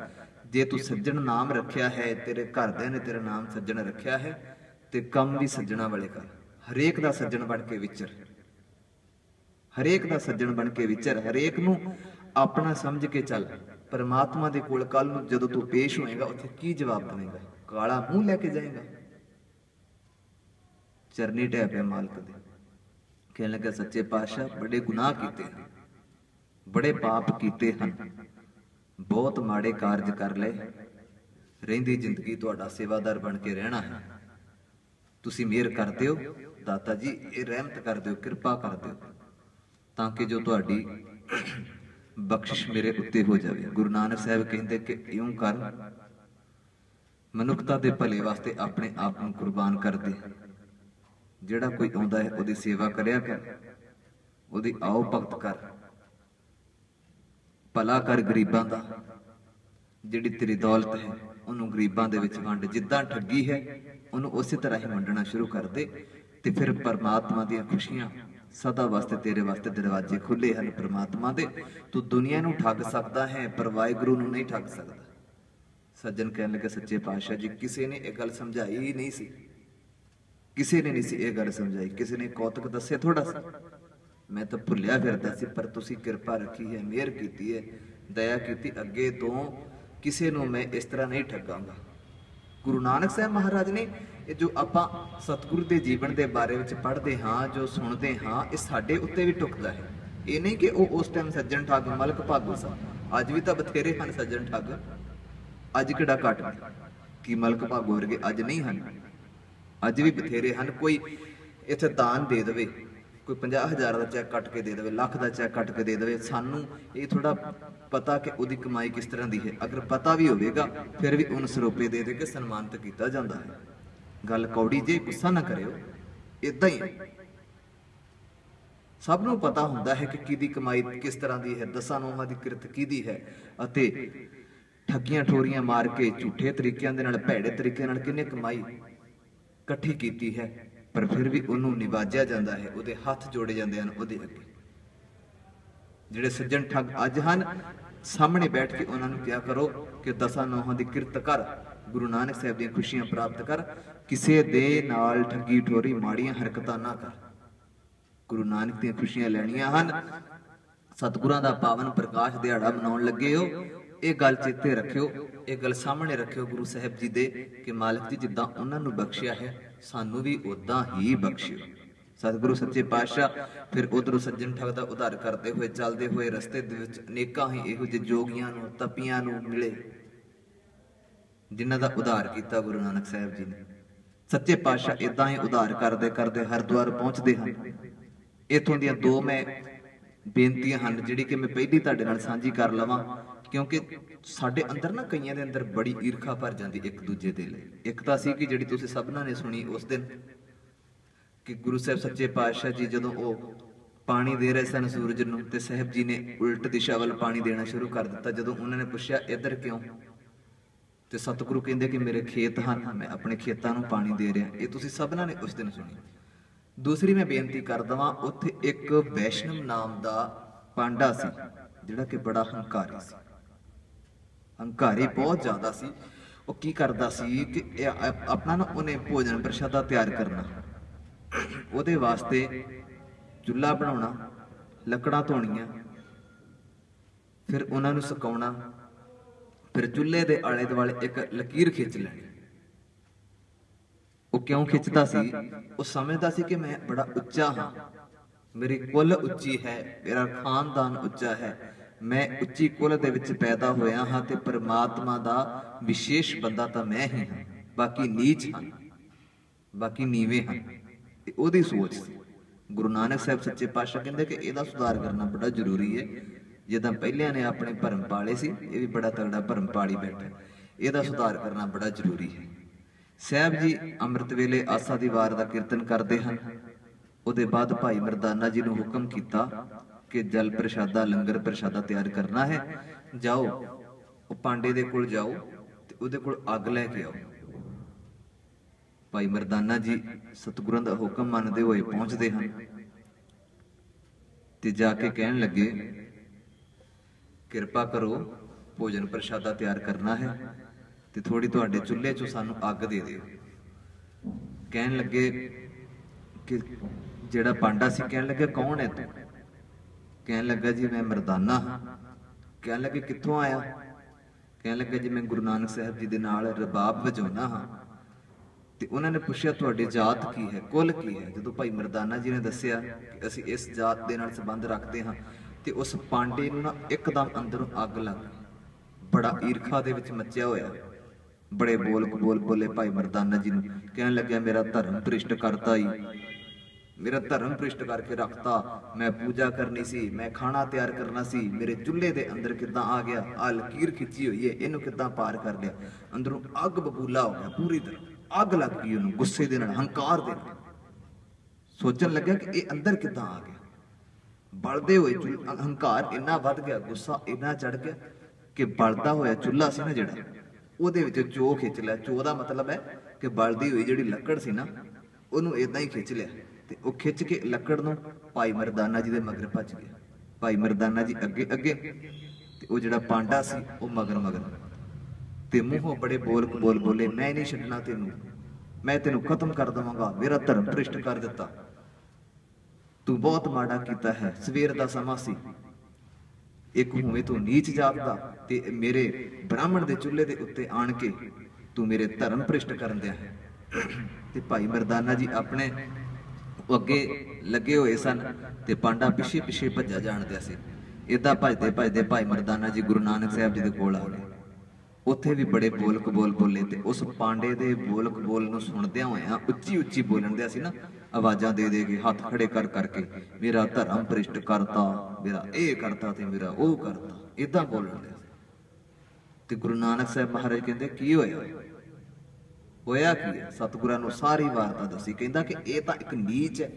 ਜੇ ਤੂੰ ਸੱਜਣ ਨਾਮ ਰੱਖਿਆ ਹੈ, ਤੇਰੇ ਘਰਦਿਆਂ ਨੇ ਤੇਰਾ ਨਾਮ ਸੱਜਣ ਰੱਖਿਆ ਹੈ, ਤੇ ਕੰਮ ਵੀ ਸੱਜਣਾ ਵਾਲੇ ਕਰ। ਹਰੇਕ ਦਾ ਸੱਜਣ ਬਣ ਕੇ ਵਿਚਰ, ਹਰੇਕ ਦਾ ਸੱਜਣ ਬਣ ਕੇ ਵਿਚਰ, ਹਰੇਕ ਨੂੰ ਆਪਣਾ ਸਮਝ ਕੇ ਚੱਲ। ਪਰਮਾਤਮਾ ਦੇ ਕੋਲ ਕੱਲ ਨੂੰ ਜਦੋਂ ਤੂੰ ਪੇਸ਼ ਹੋਏਗਾ ਉੱਥੇ ਕੀ ਜਵਾਬ ਦੇਵੇਂਗਾ? ਕਾਲਾ ਮੂੰਹ ਲੈ ਕੇ ਜਾਏਗਾ? ਚਰਨੀ ਢਹਿ ਪਿਆ ਮਾਲਕ ਦੇ। ਕਹਿਣ ਲੱਗਾ ਸੱਚੇ ਪਾਤਸ਼ਾਹ ਬੜੇ ਗੁਨਾਹ ਕੀਤੇ ਹਨ, ਬੜੇ ਪਾਪ ਕੀਤੇ ਹਨ, ਬਹੁਤ ਮਾੜੇ ਕਾਰਜ ਕਰ ਲਏ, ਰਹਿੰਦੀ ਜ਼ਿੰਦਗੀ ਤੁਹਾਡਾ ਸੇਵਾਦਾਰ ਬਣ ਕੇ ਰਹਿਣਾ ਹੈ। ਤੁਸੀਂ ਮਿਹਰ ਕਰ ਦਿਓ ਦਾਤਾ ਜੀ, ਇਹ ਰਹਿਮਤ ਕਰ ਦਿਓ, ਕਿਰਪਾ ਕਰ ਦਿਓ, ਤਾਂ ਕਿ ਜੋ ਤੁਹਾਡੀ ਬਖਸ਼ਿਸ਼ ਮੇਰੇ ਉੱਤੇ ਹੋ ਜਾਵੇ। ਗੁਰੂ ਨਾਨਕ ਸਾਹਿਬ ਕਹਿੰਦੇ ਕਿ ਇਉਂ ਕਰ, ਮਨੁੱਖਤਾ ਦੇ ਭਲੇ ਵਾਸਤੇ ਆਪਣੇ ਆਪ ਨੂੰ ਕੁਰਬਾਨ ਕਰ ਦੇ। ਜਿਹੜਾ ਕੋਈ ਆਉਂਦਾ ਹੈ ਉਹਦੀ ਸੇਵਾ ਕਰਿਆ ਕਰ, ਉਹਦੀ ਆਓ ਭਗਤ ਕਰ, ਭਲਾ ਕਰ ਗਰੀਬਾਂ ਦਾ। ਜਿਹੜੀ ਤੇਰੀ ਦੌਲਤ ਹੈ ਉਹਨੂੰ ਗਰੀਬਾਂ ਦੇ ਵਿੱਚ ਵੰਡ। ਜਿੱਦਾਂ ਠੱਗੀ ਹੈ ਉਹਨੂੰ ਉਸੇ ਤਰ੍ਹਾਂ ਹੀ ਵੰਡਣਾ ਸ਼ੁਰੂ ਕਰ ਦੇ, ਤੇ ਫਿਰ ਪਰਮਾਤਮਾ ਦੀਆਂ ਖੁਸ਼ੀਆਂ ਸਦਾ ਵਾਸਤੇ ਤੇਰੇ ਵਾਸਤੇ ਦਰਵਾਜ਼ੇ ਖੁੱਲੇ ਹਨ। ਪਰਮਾਤਮਾ ਦੇ ਤੂੰ ਦੁਨੀਆ ਨੂੰ ਠੱਗ ਸਕਦਾ ਹੈ, ਪਰ ਵਾਹਿਗੁਰੂ ਨੂੰ ਨਹੀਂ ਠੱਗ ਸਕਦਾ। ਸੱਜਣ ਕਹਿਣ ਲੱਗੇ ਸੱਚੇ ਪਾਤਸ਼ਾਹ ਜੀ, ਕਿਸੇ ਨੇ ਇਹ ਗੱਲ ਸਮਝਾਈ ਹੀ ਨਹੀਂ ਸੀ, ਕਿਸੇ ਨੇ ਨਹੀਂ ਸੀ ਇਹ ਗੱਲ ਸਮਝਾਈ, ਕਿਸੇ ਨੇ ਕੌਤਕ ਦੱਸੇ ਥੋੜਾ ਸੀ, ਮੈਂ ਤਾਂ ਭੁੱਲਿਆ ਫਿਰਦਾ ਸੀ, ਪਰ ਤੁਸੀਂ ਕਿਰਪਾ ਰੱਖੀ ਹੈ, ਮਿਹਰ ਕੀਤੀ ਹੈ, ਦਇਆ ਕੀਤੀ, ਅੱਗੇ ਤੋਂ ਕਿਸੇ ਨੂੰ ਮੈਂ ਇਸ ਤਰ੍ਹਾਂ ਨਹੀਂ ਠੱਗਾਂਗਾ। ਗੁਰੂ ਨਾਨਕ ਸਾਹਿਬ ਮਹਾਰਾਜ ਨੇ ਇਹ ਜੋ ਆਪਾਂ ਸਤਿਗੁਰੂ ਦੇ ਜੀਵਨ ਦੇ ਬਾਰੇ ਵਿੱਚ ਪੜ੍ਹਦੇ ਹਾਂ, ਜੋ ਸੁਣਦੇ ਹਾਂ, ਇਹ ਸਾਡੇ ਉੱਤੇ ਵੀ ਟੁਕਦਾ ਹੈ। ਇਹ ਨਹੀਂ ਕਿ ਉਹ ਉਸ ਟਾਈਮ ਸੱਜਣ ਠੱਗ ਮਲਕ ਭਾਗੋ ਸਨ, ਅੱਜ ਵੀ ਤਾਂ ਬਥੇਰੇ ਹਨ ਸੱਜਣ ਠੱਗ, ਅੱਜ ਕਿਹੜਾ ਘੱਟ ਕੀ ਮਲਕ ਭਾਗੋ ਵਰਗੇ ਅੱਜ ਨਹੀਂ ਹਨ, ਅੱਜ ਵੀ ਬਥੇਰੇ ਹਨ। ਕੋਈ ਇੱਥੇ ਦਾਨ ਦੇ ਦੇਵੇ, ਕੋਈ 50,000 ਦਾ ਚੈੱਕ ਕੱਟ ਕੇ ਦੇ ਦੇਵੇ, ਲੱਖ ਦਾ ਚੈੱਕ ਕੱਟ ਕੇ ਦੇ ਦੇਵੇ, ਸਾਨੂੰ ਇਹ ਥੋੜਾ ਪਤਾ ਕਿ ਉਹਦੀ ਕਮਾਈ ਕਿਸ ਤਰ੍ਹਾਂ ਦੀ ਹੈ। ਅਗਰ ਪਤਾ ਵੀ ਹੋਵੇਗਾ ਫਿਰ ਵੀ ਉਹਨੂੰ ਸਰੋਪੇ ਦੇ ਦੇ ਕੇ ਸਨਮਾਨਿਤ ਕੀਤਾ ਜਾਂਦਾ ਹੈ। गल कौड़ी जे, गुस्सा ना करियो, इदां ही है। सब नूं पता हुंदा है कि किहदी कमाई किस तरह की है, दसां नौहां दी किरत किहदी है, अते ठगियां ठोरियां मार के झूठे तरीकिਆਂ ਦੇ ਨਾਲ ਭੈੜੇ ਤਰੀਕੇ ਨਾਲ ਕਿਹਨੇ ਕਮਾਈ ਇਕੱਠੀ ਕੀਤੀ है, पर फिर भी ਉਹਨੂੰ ਨਿਵਾਜਿਆ ਜਾਂਦਾ है, ਉਹਦੇ ਹੱਥ ਜੋੜੇ ਜਾਂਦੇ ਹਨ ਉਹਦੇ ਅੱਗੇ। ਜਿਹੜੇ ਸੱਜਣ ਠੱਗ ਅੱਜ ਹਨ, ਸਾਹਮਣੇ ਬੈਠ ਕੇ ਉਹਨਾਂ ਨੂੰ ਕਿਹਾ ਕਰੋ ਕਿ ਦਸਾਂ ਨੌਹਾਂ ਦੀ ਕਿਰਤ ਕਰ, ਗੁਰੂ ਨਾਨਕ ਸਾਹਿਬ ਦੀਆਂ ਖੁਸ਼ੀਆਂ ਪ੍ਰਾਪਤ ਕਰ, ਕਿਸੇ ਦੇ ਨਾਲ ਠੱਗੀ ਠੋਰੀ ਮਾੜੀਆਂ ਹਰਕਤਾਂ ਨਾ ਕਰ। ਗੁਰੂ ਨਾਨਕ ਦੀਆਂ ਖੁਸ਼ੀਆਂ ਲੈਣੀਆਂ ਹਨ, ਸਤਿਗੁਰਾਂ ਦਾ ਪਾਵਨ ਪ੍ਰਕਾਸ਼ ਦਿਹਾੜਾ ਮਨਾਉਣ ਲੱਗੇ ਹੋ, ਇਹ ਗੱਲ ਚੇਤੇ ਰੱਖਿਓ, ਇਹ ਗੱਲ ਸਾਹਮਣੇ ਰੱਖਿਓ ਗੁਰੂ ਸਾਹਿਬ ਜੀ ਦੇ ਕਿ ਮਾਲਕ ਜੀ ਜਿੱਦਾਂ ਉਹਨਾਂ ਨੂੰ ਬਖਸ਼ਿਆ ਹੈ ਸਾਨੂੰ ਵੀ ਉਦਾਂ ਹੀ ਬਖਸ਼ਿਓ। ਸਤਿਗੁਰੂ ਸੱਚੇ ਪਾਤਸ਼ਾਹ ਫਿਰ ਉਧਰੋਂ ਸੱਜਣ ਠੱਗ ਦਾ ਉਧਾਰ ਕਰਦੇ ਹੋਏ ਚੱਲਦੇ ਹੋਏ ਰਸਤੇ ਦੇ ਵਿੱਚ ਅਨੇਕਾਂ ਹੀ ਇਹੋ ਜਿਹੇ ਜੋਗੀਆਂ ਨੂੰ, ਤਪੀਆਂ ਨੂੰ ਮਿਲੇ ਜਿਨ੍ਹਾਂ ਦਾ ਉਧਾਰ ਕੀਤਾ ਗੁਰੂ ਨਾਨਕ ਸਾਹਿਬ ਜੀ ਨੇ। ਸੱਚੇ ਪਾਤਸ਼ਾਹ ਇਦਾਂ ਹੀ ਉਧਾਰ ਕਰਦੇ ਕਰਦੇ ਹਰਿਦੁਆਰ ਪਹੁੰਚਦੇ ਹਨ। ਇਥੋਂ ਦੀਆਂ ਦੋ ਮੈਂ ਬੇਨਤੀਆਂ ਹਨ ਜਿਹੜੀ ਕਿ ਮੈਂ ਪਹਿਲੀ ਤੁਹਾਡੇ ਨਾਲ ਸਾਂਝੀ ਕਰ ਲਵਾਂ, ਕਿਉਂਕਿ ਸਾਡੇ ਅੰਦਰ ਨਾ ਕਈਆਂ ਦੇ ਅੰਦਰ ਬੜੀ ਈਰਖਾ ਭਰ ਜਾਂਦੀ ਇੱਕ ਦੂਜੇ ਦੇ ਲਈ। ਇੱਕ ਤਾਂ ਸੀ ਕਿ ਜਿਹੜੀ ਤੁਸੀਂ ਸਭਨਾਂ ਨੇ ਸੁਣੀ ਉਸ ਦਿਨ ਕਿ ਗੁਰੂ ਸਾਹਿਬ ਸੱਚੇ ਪਾਤਸ਼ਾਹ ਜੀ ਜਦੋਂ ਉਹ ਪਾਣੀ ਦੇ ਰਹੇ ਸਨ ਸੂਰਜ ਨੂੰ, ਤੇ ਸਾਹਿਬ ਜੀ ਨੇ ਉਲਟ ਦਿਸ਼ਾ ਵੱਲ ਪਾਣੀ ਦੇਣਾ ਸ਼ੁਰੂ ਕਰ ਦਿੱਤਾ। ਜਦੋਂ ਉਹਨਾਂ ਨੇ ਪੁੱਛਿਆ ਇੱਧਰ ਕਿਉਂ, ਤੇ ਸਤਿਗੁਰੂ ਕਹਿੰਦੇ ਕਿ ਮੇਰੇ ਖੇਤ ਹਨ, ਮੈਂ ਆਪਣੇ ਖੇਤਾਂ ਨੂੰ ਪਾਣੀ ਦੇ ਰਿਹਾ। ਇਹ ਤੁਸੀਂ ਸਭਨਾਂ ਨੇ ਉਸ ਦਿਨ ਸੁਣੀ। ਦੂਸਰੀ ਮੈਂ ਬੇਨਤੀ ਕਰ ਦਵਾਂ, ਉੱਥੇ ਇੱਕ ਵੈਸ਼ਨਵ ਨਾਮ ਦਾ ਪਾਂਡਾ ਸੀ ਜਿਹੜਾ ਕਿ ਬੜਾ ਹੰਕਾਰੀ ਸੀ, ਹੰਕਾਰੀ ਬਹੁਤ ਜ਼ਿਆਦਾ ਸੀ। ਉਹ ਕੀ ਕਰਦਾ ਸੀ ਕਿ ਆਪਣਾ ਨਾ ਉਹਨੇ ਭੋਜਨ ਪ੍ਰਸ਼ਾਦਾ ਤਿਆਰ ਕਰਨਾ, ਉਹਦੇ ਵਾਸਤੇ ਚੁੱਲ੍ਹਾ ਬਣਾਉਣਾ, ਲੱਕੜਾਂ ਧੋਣੀਆਂ, ਫਿਰ ਉਹਨਾਂ ਨੂੰ ਸੁਕਾਉਣਾ, ਫਿਰ ਚੁੱਲ੍ਹੇ ਦੇ ਆਲੇ ਦੁਆਲੇ ਇੱਕ ਲਕੀਰ ਖਿੱਚ ਲੈਣੀ। ਉਹ ਕਿਉਂ ਖਿੱਚਦਾ ਸੀ? ਉਹ ਸਮਝਦਾ ਸੀ ਕਿ ਮੈਂ ਬੜਾ ਉੱਚਾ ਹਾਂ, ਮੇਰੀ ਕੁੱਲ ਉੱਚੀ ਹੈ, ਮੇਰਾ ਖਾਨਦਾਨ ਉੱਚਾ ਹੈ, ਮੈਂ ਉੱਚੀ ਕੁੱਲ ਦੇ ਵਿੱਚ ਪੈਦਾ ਹੋਇਆ ਹਾਂ ਤੇ ਪਰਮਾਤਮਾ ਦਾ ਵਿਸ਼ੇਸ਼ ਬੰਦਾ ਤਾਂ ਮੈਂ ਹੀ ਹਾਂ, ਬਾਕੀ ਨੀਚ ਹਨ, ਬਾਕੀ ਨੀਵੇਂ ਹਨ। ਉਹਦੀ ਸੋਚ ਸੀ। ਗੁਰੂ ਨਾਨਕ ਸਾਹਿਬ ਸੱਚੇ ਪਾਤਸ਼ਾਹ ਕਹਿੰਦੇ ਕਿ ਇਹਦਾ ਸੁਧਾਰ ਕਰਨਾ ਬੜਾ ਜ਼ਰੂਰੀ ਹੈ। ਜਿੱਦਾਂ ਪਹਿਲਿਆਂ ਨੇ ਆਪਣੇ ਭਰਮ ਪਾਲੇ ਸੀ, ਇਹ ਵੀ ਬੜਾ ਤਗੜਾ ਭਰਮ ਪਾਲੀ ਬੈਠਾ, ਇਹਦਾ ਸੁਧਾਰ ਕਰਨਾ ਬੜਾ ਜ਼ਰੂਰੀ ਹੈ। ਸਾਹਿਬ ਜੀ ਅੰਮ੍ਰਿਤ ਵੇਲੇ ਆਸਾ ਦੀ ਵਾਰ ਦਾ ਕੀਰਤਨ ਕਰਦੇ ਹਨ। ਉਹਦੇ ਬਾਅਦ ਭਾਈ ਮਰਦਾਨਾ ਜੀ ਨੂੰ ਹੁਕਮ ਕੀਤਾ ਕਿ ਜਲ ਪ੍ਰਸ਼ਾਦਾ, ਲੰਗਰ ਪ੍ਰਸ਼ਾਦਾ ਤਿਆਰ ਕਰਨਾ ਹੈ, ਜਾਓ ਉਹ ਪਾਂਡੇ ਦੇ ਕੋਲ ਜਾਓ ਤੇ ਉਹਦੇ ਕੋਲ ਅੱਗ ਲੈ ਕੇ ਆਓ। ਭਾਈ ਮਰਦਾਨਾ ਜੀ ਸਤਿਗੁਰਾਂ ਦਾ ਹੁਕਮ ਮੰਨਦੇ ਹੋਏ ਪਹੁੰਚਦੇ ਹਨ ਤੇ ਜਾ ਕੇ ਕਹਿਣ ਲੱਗੇ, ਕਿਰਪਾ ਕਰੋ, ਭੋਜਨ ਪ੍ਰਸ਼ਾਦਾ ਤਿਆਰ ਕਰਨਾ ਹੈ ਤੇ ਥੋੜੀ ਤੁਹਾਡੇ ਚੁੱਲ੍ਹੇ 'ਚੋਂ ਸਾਨੂੰ ਅੱਗ ਦੇ ਦਿਓ। ਕਹਿਣ ਲੱਗੇ ਕਿ ਜਿਹੜਾ ਪਾਂਡਾ ਸੀ ਕਹਿਣ ਲੱਗਾ, ਕੌਣ ਹੈ ਤੂੰ? ਕਹਿਣ ਲੱਗਾ, ਜੀ ਮੈਂ ਮਰਦਾਨਾ ਹਾਂ। ਕਹਿਣ ਲੱਗੇ, ਕਿੱਥੋਂ ਆਇਆ? ਕਹਿਣ ਲੱਗਾ, ਜੀ ਮੈਂ ਗੁਰੂ ਨਾਨਕ ਸਾਹਿਬ ਜੀ ਦੇ ਨਾਲ ਰਬਾਬ ਵਜਾਉਣਾ ਹਾਂ। ਤੇ ਉਹਨਾਂ ਨੇ ਪੁੱਛਿਆ, ਤੁਹਾਡੀ ਜਾਤ ਕੀ ਹੈ, ਕੁੱਲ ਕੀ ਹੈ? ਜਦੋਂ ਭਾਈ ਮਰਦਾਨਾ ਜੀ ਨੇ ਦੱਸਿਆ ਕਿ ਅਸੀਂ ਇਸ ਜਾਤ ਦੇ ਨਾਲ ਸੰਬੰਧ ਰੱਖਦੇ ਹਾਂ, ਤੇ ਉਸ ਪਾਂਡੇ ਨੂੰ ਨਾ ਇੱਕਦਮ ਅੰਦਰੋਂ ਅੱਗ ਲੱਗ ਗਈ। ਬੜਾ ਈਰਖਾ ਦੇ ਵਿੱਚ ਮੱਚਿਆ ਹੋਇਆ, ਬੜੇ ਬੋਲ ਬੋਲੇ ਭਾਈ ਮਰਦਾਨਾ ਜੀ ਨੂੰ। ਕਹਿਣ ਲੱਗਿਆ, ਮੇਰਾ ਧਰਮ ਭ੍ਰਿਸ਼ਟ ਕਰਤਾ ਹੀ, ਮੇਰਾ ਧਰਮ ਭ੍ਰਿਸ਼ਟ ਕਰਕੇ ਰੱਖਤਾ। ਮੈਂ ਪੂਜਾ ਕਰਨੀ ਸੀ, ਮੈਂ ਖਾਣਾ ਤਿਆਰ ਕਰਨਾ ਸੀ, ਮੇਰੇ ਚੁੱਲ੍ਹੇ ਦੇ ਅੰਦਰ ਕਿੱਦਾਂ ਆ ਗਿਆ? ਆਹ ਲਕੀਰ ਖਿੱਚੀ ਹੋਈ ਹੈ, ਇਹਨੂੰ ਕਿੱਦਾਂ ਪਾਰ ਕਰ ਲਿਆ? ਅੰਦਰੋਂ ਅੱਗ ਬਬੂਲਾ ਹੋ ਗਿਆ, ਪੂਰੀ ਤਰ੍ਹਾਂ ਅੱਗ ਲੱਗ ਗਈ ਉਹਨੂੰ, ਗੁੱਸੇ ਦੇ ਨਾਲ, ਹੰਕਾਰ ਦੇ ਨਾਲ। ਸੋਚਣ ਲੱਗਿਆ ਕਿ ਇਹ ਅੰਦਰ ਕਿੱਦਾਂ ਆ ਗਿਆ? ਬਲਦੇ ਹੋਏ ਹੰਕਾਰ ਇੰਨਾ ਵੱਧ ਗਿਆ, ਗੁੱਸਾ ਇੰਨਾ ਚੜ ਗਿਆ ਕਿ ਬਲਦਾ ਹੋਇਆ ਚੁੱਲ੍ਹਾ ਸੀ ਨਾ ਜਿਹੜਾ, ਉਹਦੇ ਵਿੱਚ ਚੋ ਖਿੱਚ ਲਿਆ। ਚੋ ਦਾ ਮਤਲਬ ਹੈ ਕਿ ਬਲਦੀ ਹੋਈ ਜਿਹੜੀ ਲੱਕੜ ਸੀ ਨਾ, ਉਹਨੂੰ ਇਦਾਂ ਹੀ ਖਿੱਚ ਲਿਆ। ਤੇ ਉਹ ਖਿੱਚ ਕੇ ਲੱਕੜ ਨੂੰ ਭਾਈ ਮਰਦਾਨਾ ਜੀ ਦੇ ਮਗਰ ਭੱਜ ਗਿਆ। ਭਾਈ ਮਰਦਾਨਾ ਜੀ ਅੱਗੇ ਅੱਗੇ ਤੇ ਉਹ ਜਿਹੜਾ ਪਾਂਡਾ ਸੀ ਉਹ ਮਗਰ ਮਗਰ, ਤੇ ਮੂੰਹੋਂ ਬੜੇ ਬੋਲ ਬੋਲੇ, ਮੈਂ ਨਹੀਂ ਛੱਡਣਾ ਤੈਨੂੰ, ਮੈਂ ਤੈਨੂੰ ਖਤਮ ਕਰ ਦੇਵਾਂਗਾ, ਮੇਰਾ ਧਰਮ ਭ੍ਰਿਸ਼ਟ ਕਰ ਦਿੱਤਾ, ਤੂੰ ਬਹੁਤ ਮਾੜਾ ਕੀਤਾ ਹੈ। ਸਵੇਰ ਦਾ ਸਮਾਂ ਸੀ, ਇੱਕ ਹੋਵੇਂ ਤੂੰ ਨੀਚ ਜਾਤ ਦਾ, ਤੇ ਮੇਰੇ ਬ੍ਰਾਹਮਣ ਦੇ ਚੁੱਲ੍ਹੇ ਦੇ ਉੱਤੇ ਆਣ ਕੇ ਤੂੰ ਮੇਰੇ ਧਰਮ ਭ੍ਰਿਸ਼ਟ ਕਰਨ ਦਿਆ ਹੈ। ਤੇ ਭਾਈ ਮਰਦਾਨਾ ਜੀ ਆਪਣੇ ਅੱਗੇ ਲੱਗੇ ਹੋਏ ਸਨ ਤੇ ਪਾਂਡਾ ਪਿੱਛੇ ਪਿੱਛੇ ਭੱਜਾ ਜਾਣਦਿਆ ਸੀ। ਏਦਾਂ ਭੱਜਦੇ ਭੱਜਦੇ ਭਾਈ ਮਰਦਾਨਾ ਜੀ ਗੁਰੂ ਨਾਨਕ ਸਾਹਿਬ ਜੀ ਦੇ ਕੋਲ ਆ ਗਏ। ਉੱਥੇ ਵੀ ਬੜੇ ਬੋਲ ਕਬੋਲ ਬੋਲੇ, ਤੇ ਉਸ ਪਾਂਡੇ ਦੇ ਬੋਲ ਕਬੋਲ ਨੂੰ ਸੁਣਦਿਆਂ ਹੋਇਆਂ ਉੱਚੀ ਉੱਚੀ ਬੋਲਣ ਦਿਆ ਸੀ ਨਾ, ਆਵਾਜ਼ਾਂ ਦੇ ਦੇ ਕੇ, ਹੱਥ ਖੜੇ ਕਰ ਕਰਕੇ, ਮੇਰਾ ਧਰਮ ਭ੍ਰਿਸ਼ਟ ਕਰਤਾ, ਮੇਰਾ ਇਹ ਕਰਤਾ ਤੇ ਮੇਰਾ ਉਹ ਕਰਤਾ, ਏਦਾਂ ਬੋਲਣ ਦਿਆ। ਤੇ ਗੁਰੂ ਨਾਨਕ ਸਾਹਿਬ ਮਹਾਰਾਜ ਕਹਿੰਦੇ, ਕੀ ਹੋਇਆ? होया की है? सतगुਰਾਂ ਨੂੰ ਸਾਰੀ ਵਾਰਤਾ ਦੱਸੀ। ਕਹਿੰਦਾ ਕਿ ਇਹ ਤਾਂ ਇੱਕ ਨੀਚ ਹੈ,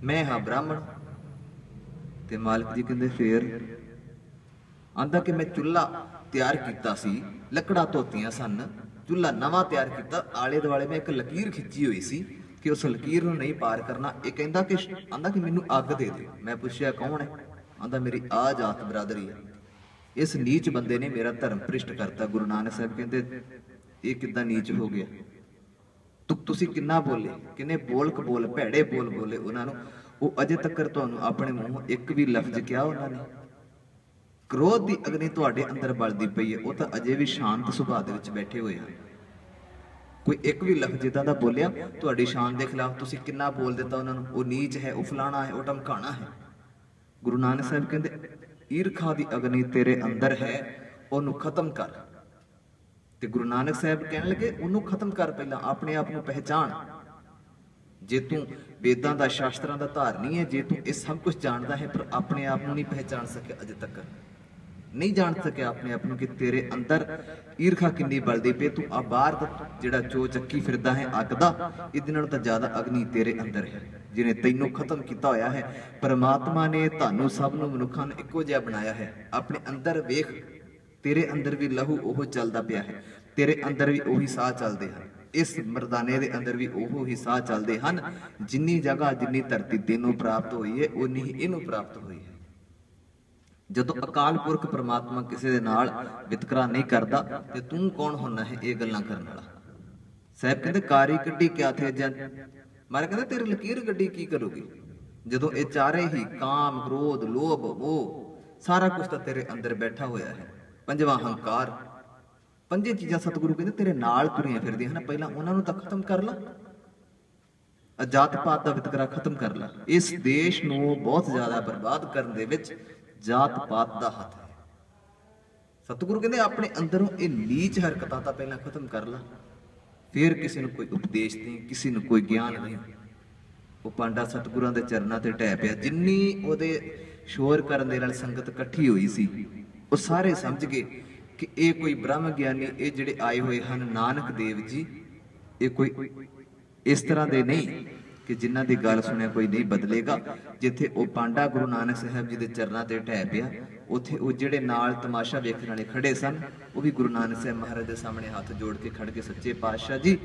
ਮੈਂ ਹਾਂ ਬ੍ਰਾਹਮਣ। ਤੇ ਮਾਲਕ ਜੀ ਕਹਿੰਦੇ ਫੇਰ? ਆਂਦਾ ਕਿ ਮੈਂ ਚੁੱਲ੍ਹਾ ਤਿਆਰ ਕੀਤਾ ਸੀ, ਲੱਕੜਾਂ ਧੋਤੀਆਂ ਸਨ, ਚੁੱਲ੍ਹਾ ਨਵਾਂ ਤਿਆਰ ਕੀਤਾ, ਆਲੇ ਦੁਆਲੇ ਮੈਂ ਇੱਕ ਲਕੀਰ ਖਿੱਚੀ ਹੋਈ ਸੀ ਕਿ ਉਸ ਲਕੀਰ ਨੂੰ ਨਹੀਂ ਪਾਰ ਕਰਨਾ। ਇਹ ਕਹਿੰਦਾ ਕਿ ਆਂਦਾ ਕਿ ਮੈਨੂੰ ਅੱਗ ਦੇ ਦੇ। ਮੈਂ ਪੁੱਛਿਆ ਕੌਣ ਹੈ? ਆਂਦਾ ਮੇਰੀ ਆ ਜਾਤ ਬਰਾਦਰੀ ਹੈ। ਇਸ ਨੀਚ ਬੰਦੇ ਨੇ ਮੇਰਾ ਧਰਮ ਭ੍ਰਿਸ਼ਟ ਕਰਤਾ। ਗੁਰੂ ਨਾਨਕ ਸਾਹਿਬ ਕਹਿੰਦੇ ਇਹ ਕਿੱਦਾਂ ਨੀਚ ਹੋ ਗਿਆ? ਤੁਸੀਂ ਕਿੰਨਾ ਬੋਲੇ, ਕਿੰਨੇ ਬੋਲ ਕਬੋਲ ਭੈੜੇ ਬੋਲ ਬੋਲੇ ਉਹਨਾਂ ਨੂੰ। ਉਹ ਅਜੇ ਤੱਕ ਤੁਹਾਨੂੰ ਆਪਣੇ ਮੂੰਹੋਂ ਇੱਕ ਵੀ ਲਫ਼ਜ਼ ਕਿਹਾ ਉਹਨਾਂ ਨੇ? ਕ੍ਰੋਧ ਦੀ ਅਗਨੀ ਤੁਹਾਡੇ ਅੰਦਰ ਬਲਦੀ ਪਈ ਹੈ, ਉਹ ਤਾਂ ਅਜੇ ਵੀ ਸ਼ਾਂਤ ਸੁਭਾਅ ਦੇ ਵਿੱਚ ਬੈਠੇ ਹੋਏ ਹਨ। ਕੋਈ ਇੱਕ ਵੀ ਲਫ਼ਜ਼ ਇਦਾਂ ਦਾ ਬੋਲਿਆ ਤੁਹਾਡੀ ਸ਼ਾਨ ਦੇ ਖਿਲਾਫ? ਤੁਸੀਂ ਕਿੰਨਾ ਬੋਲ ਦਿੱਤਾ ਉਹਨਾਂ ਨੂੰ, ਉਹ ਨੀਚ ਹੈ, ਉਹ ਫਲਾਣਾ ਹੈ, ਉਹ ਧਮਕਾਣਾ ਹੈ। ਗੁਰੂ ਨਾਨਕ ਸਾਹਿਬ ਕਹਿੰਦੇ ਈਰਖਾ ਦੀ ਅਗਨੀ ਤੇਰੇ ਅੰਦਰ ਹੈ, ਉਹਨੂੰ ਖਤਮ ਕਰ। ਤੇ ਗੁਰੂ ਨਾਨਕ ਸਾਹਿਬ ਕਹਿਣ ਲੱਗੇ ਉਹਨੂੰ ਖਤਮ ਕਰ, ਪਹਿਲਾਂ ਆਪਣੇ ਆਪ ਨੂੰ ਪਹਿਚਾਣ। ਜੇ ਤੂੰ ਵੇਦਾਂ ਦਾ, ਸ਼ਾਸਤਰਾਂ ਦਾ ਧਾਰਨੀ ਹੈ, ਜੇ ਤੂੰ ਇਹ ਸਭ ਕੁਝ ਜਾਣਦਾ ਹੈ ਪਰ ਆਪਣੇ ਆਪ ਨੂੰ ਨਹੀਂ ਪਹਿਚਾਣ ਸਕਿਆ, ਅਜੇ ਤੱਕ ਨਹੀਂ ਜਾਣ ਸਕਿਆ ਆਪਣੇ ਆਪ ਨੂੰ ਕਿ ਤੇਰੇ ਅੰਦਰ ਈਰਖਾ ਕਿੰਨੀ ਬਲਦੀ ਪਈ। ਤੂੰ ਆ ਬਾਹਰ ਦਾ ਜਿਹੜਾ ਚੋ ਚੱਕੀ ਫਿਰਦਾ ਹੈ ਅੱਗ ਦਾ, ਇਹਦੇ ਨਾਲੋਂ ਤਾਂ ਜ਼ਿਆਦਾ ਅਗਨੀ ਤੇਰੇ ਅੰਦਰ ਹੈ ਜਿਹਨੇ ਤੈਨੂੰ ਖਤਮ ਕੀਤਾ ਹੋਇਆ ਹੈ। ਪਰਮਾਤਮਾ ਨੇ ਤੁਹਾਨੂੰ ਸਭ ਨੂੰ, ਮਨੁੱਖਾਂ ਨੂੰ ਇੱਕੋ ਜਿਹਾ ਬਣਾਇਆ ਹੈ। ਆਪਣੇ ਅੰਦਰ ਵੇਖ, ਤੇਰੇ ਅੰਦਰ ਵੀ ਲਹੂ ਉਹ ਚੱਲਦਾ ਪਿਆ ਹੈ, ਤੇਰੇ ਅੰਦਰ ਵੀ ਉਹੀ ਸਾਹ ਚੱਲਦੇ ਹਨ, ਇਸ ਮਰਦਾਨੇ ਦੇ ਅੰਦਰ ਵੀ ਉਹ ਹੀ ਸਾਹ ਚੱਲਦੇ ਹਨ। ਜਿੰਨੀ ਜਗ੍ਹਾ, ਜਿੰਨੀ ਧਰਤੀ ਤੈਨੂੰ ਪ੍ਰਾਪਤ ਹੋਈ ਹੈ, ਉਨੀ ਹੀ ਇਹਨੂੰ ਪ੍ਰਾਪਤ ਹੋਈ ਹੈ। ਜਦੋਂ ਅਕਾਲ ਪੁਰਖ ਪਰਮਾਤਮਾ ਕਿਸੇ ਦੇ ਨਾਲ ਵਿਤਕਰਾ ਨਹੀਂ ਕਰਦਾ ਤੇ ਤੂੰ ਕੌਣ ਹੁੰਨਾ ਹੈ ਇਹ ਗੱਲਾਂ ਕਰਨ ਵਾਲਾ? ਸਾਹਿਬ ਕਹਿੰਦੇ ਕਾਰੀ ਕੱਢੀ ਕਿਆ ਥੇ ਜਨ, ਮਾਰੇ ਕਹਿੰਦਾ ਤੇਰੀ ਲਕੀਰ ਗੱਡੀ ਕੀ ਕਰੂਗੀ? ਜਦੋਂ ਇਹ ਚਾਰੇ ਹੀ ਕਾਮ, ਕ੍ਰੋਧ, ਲੋਭ, ਉਹ ਸਾਰਾ ਕੁਝ ਤਾਂ ਤੇਰੇ ਅੰਦਰ ਬੈਠਾ ਹੋਇਆ ਹੈ। ਪੰਜਵਾਂ ਹੰਕਾਰ, ਪੰਜੇ ਚੀਜ਼ਾਂ ਸਤਿਗੁਰੂ ਕਹਿੰਦੇ ਤੇਰੇ ਨਾਲ ਤੁਰੀਆਂ ਫਿਰਦੀਆਂ ਹਨ, ਪਹਿਲਾਂ ਉਹਨਾਂ ਨੂੰ ਤਾਂ ਖਤਮ ਕਰ ਲਾ। ਜਾਤ ਪਾਤ ਦਾ ਵਿਤਕਰਾ ਖਤਮ ਕਰ ਲਾ। ਇਸ ਦੇਸ਼ ਨੂੰ ਬਹੁਤ ਜ਼ਿਆਦਾ ਬਰਬਾਦ ਕਰਨ ਦੇ ਵਿੱਚ ਜਾਤ ਪਾਤ ਦਾ ਹੱਥ ਹੈ। ਸਤਿਗੁਰੂ ਕਹਿੰਦੇ ਆਪਣੇ ਅੰਦਰੋਂ ਇਹ ਨੀਚ ਹਰਕਤਾਂ ਤਾਂ ਪਹਿਲਾਂ ਖਤਮ ਕਰ ਲਾ, ਫਿਰ ਕਿਸੇ ਨੂੰ ਕੋਈ ਉਪਦੇਸ਼ ਦੇ, ਕਿਸੇ ਨੂੰ ਕੋਈ ਗਿਆਨ ਨਹੀਂ। ਉਹ ਪਾਂਡਾ ਸਤਿਗੁਰਾਂ ਦੇ ਚਰਨਾਂ ਤੇ ਢਹਿ ਪਿਆ। ਜਿੰਨੀ ਉਹਦੇ ਸ਼ੋਰ ਕਰਨ ਦੇ ਨਾਲ ਸੰਗਤ ਇਕੱਠੀ ਹੋਈ ਸੀ, ਉਹ ਸਾਰੇ ਸਮਝ ਗਏ ਕਿ ਇਹ ਕੋਈ ਬ੍ਰਹਮ ਗਿਆਨੀ, ਇਹ ਜਿਹੜੇ ਆਏ ਹੋਏ ਹਨ ਨਾਨਕ ਦੇਵ ਜੀ, ਇਹ ਕੋਈ ਇਸ ਤਰ੍ਹਾਂ ਦੇ ਨਹੀਂ ਕਿ ਜਿਨ੍ਹਾਂ ਦੀ ਗੱਲ ਸੁਣਿਆ ਕੋਈ ਨਹੀਂ ਬਦਲੇਗਾ। ਜਿੱਥੇ ਉਹ ਪਾਂਡਾ ਗੁਰੂ ਨਾਨਕ ਸਾਹਿਬ ਜੀ ਦੇ ਚਰਨਾਂ ਤੇ ਢਹਿ ਪਿਆ, ਉੱਥੇ ਉਹ ਜਿਹੜੇ ਨਾਲ ਤਮਾਸ਼ਾ ਵੇਖਣ ਵਾਲੇ ਖੜੇ ਸਨ, ਉਹ ਵੀ ਗੁਰੂ ਨਾਨਕ ਸਾਹਿਬ ਮਹਾਰਾਜ ਦੇ ਸਾਹਮਣੇ ਹੱਥ ਜੋੜ ਕੇ ਖੜ ਕੇ, ਸੱਚੇ ਪਾਤਸ਼ਾਹ ਜੀ,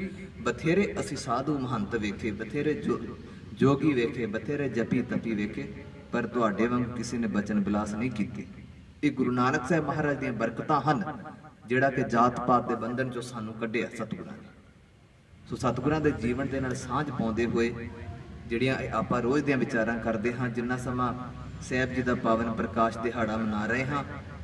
ਬਥੇਰੇ ਅਸੀਂ ਸਾਧੂ ਮਹੰਤ ਵੇਖੇ, ਬਥੇਰੇ ਜੋਗੀ ਵੇਖੇ, ਬਥੇਰੇ ਜਪੀ ਤਪੀ ਵੇਖੇ, ਪਰ ਤੁਹਾਡੇ ਵਾਂਗ ਕਿਸੇ ਨੇ ਬਚਨ ਬਿਲਾਸ ਨਹੀਂ ਕੀਤੇ। ਇਹ ਗੁਰੂ ਨਾਨਕ ਸਾਹਿਬ ਮਹਾਰਾਜ ਦੀਆਂ ਬਰਕਤਾਂ ਹਨ, ਜਿਹੜਾ ਕਿ ਜਾਤ ਪਾਤ ਦੇ ਬੰਧਨ ਚੋਂ ਸਾਨੂੰ ਕੱਢਿਆ ਸਤਿਗੁਰਾਂ ਨੇ। ਸੋ ਸਤਿਗੁਰਾਂ ਦੇ ਜੀਵਨ ਦੇ ਨਾਲ ਸਾਂਝ ਪਾਉਂਦੇ ਹੋਏ ਜਿਹੜੀਆਂ ਆਪਾਂ ਰੋਜ਼ ਦੀਆਂ ਵਿਚਾਰਾਂ ਕਰਦੇ ਹਾਂ, ਜਿੰਨਾ ਸਮਾਂ ਸਾਹਿਬ ਜੀ ਦਾ ਪਾਵਨ ਪ੍ਰਕਾਸ਼ ਦਿਹਾੜਾ ਮਨਾ ਰਹੇ ਹਾਂ,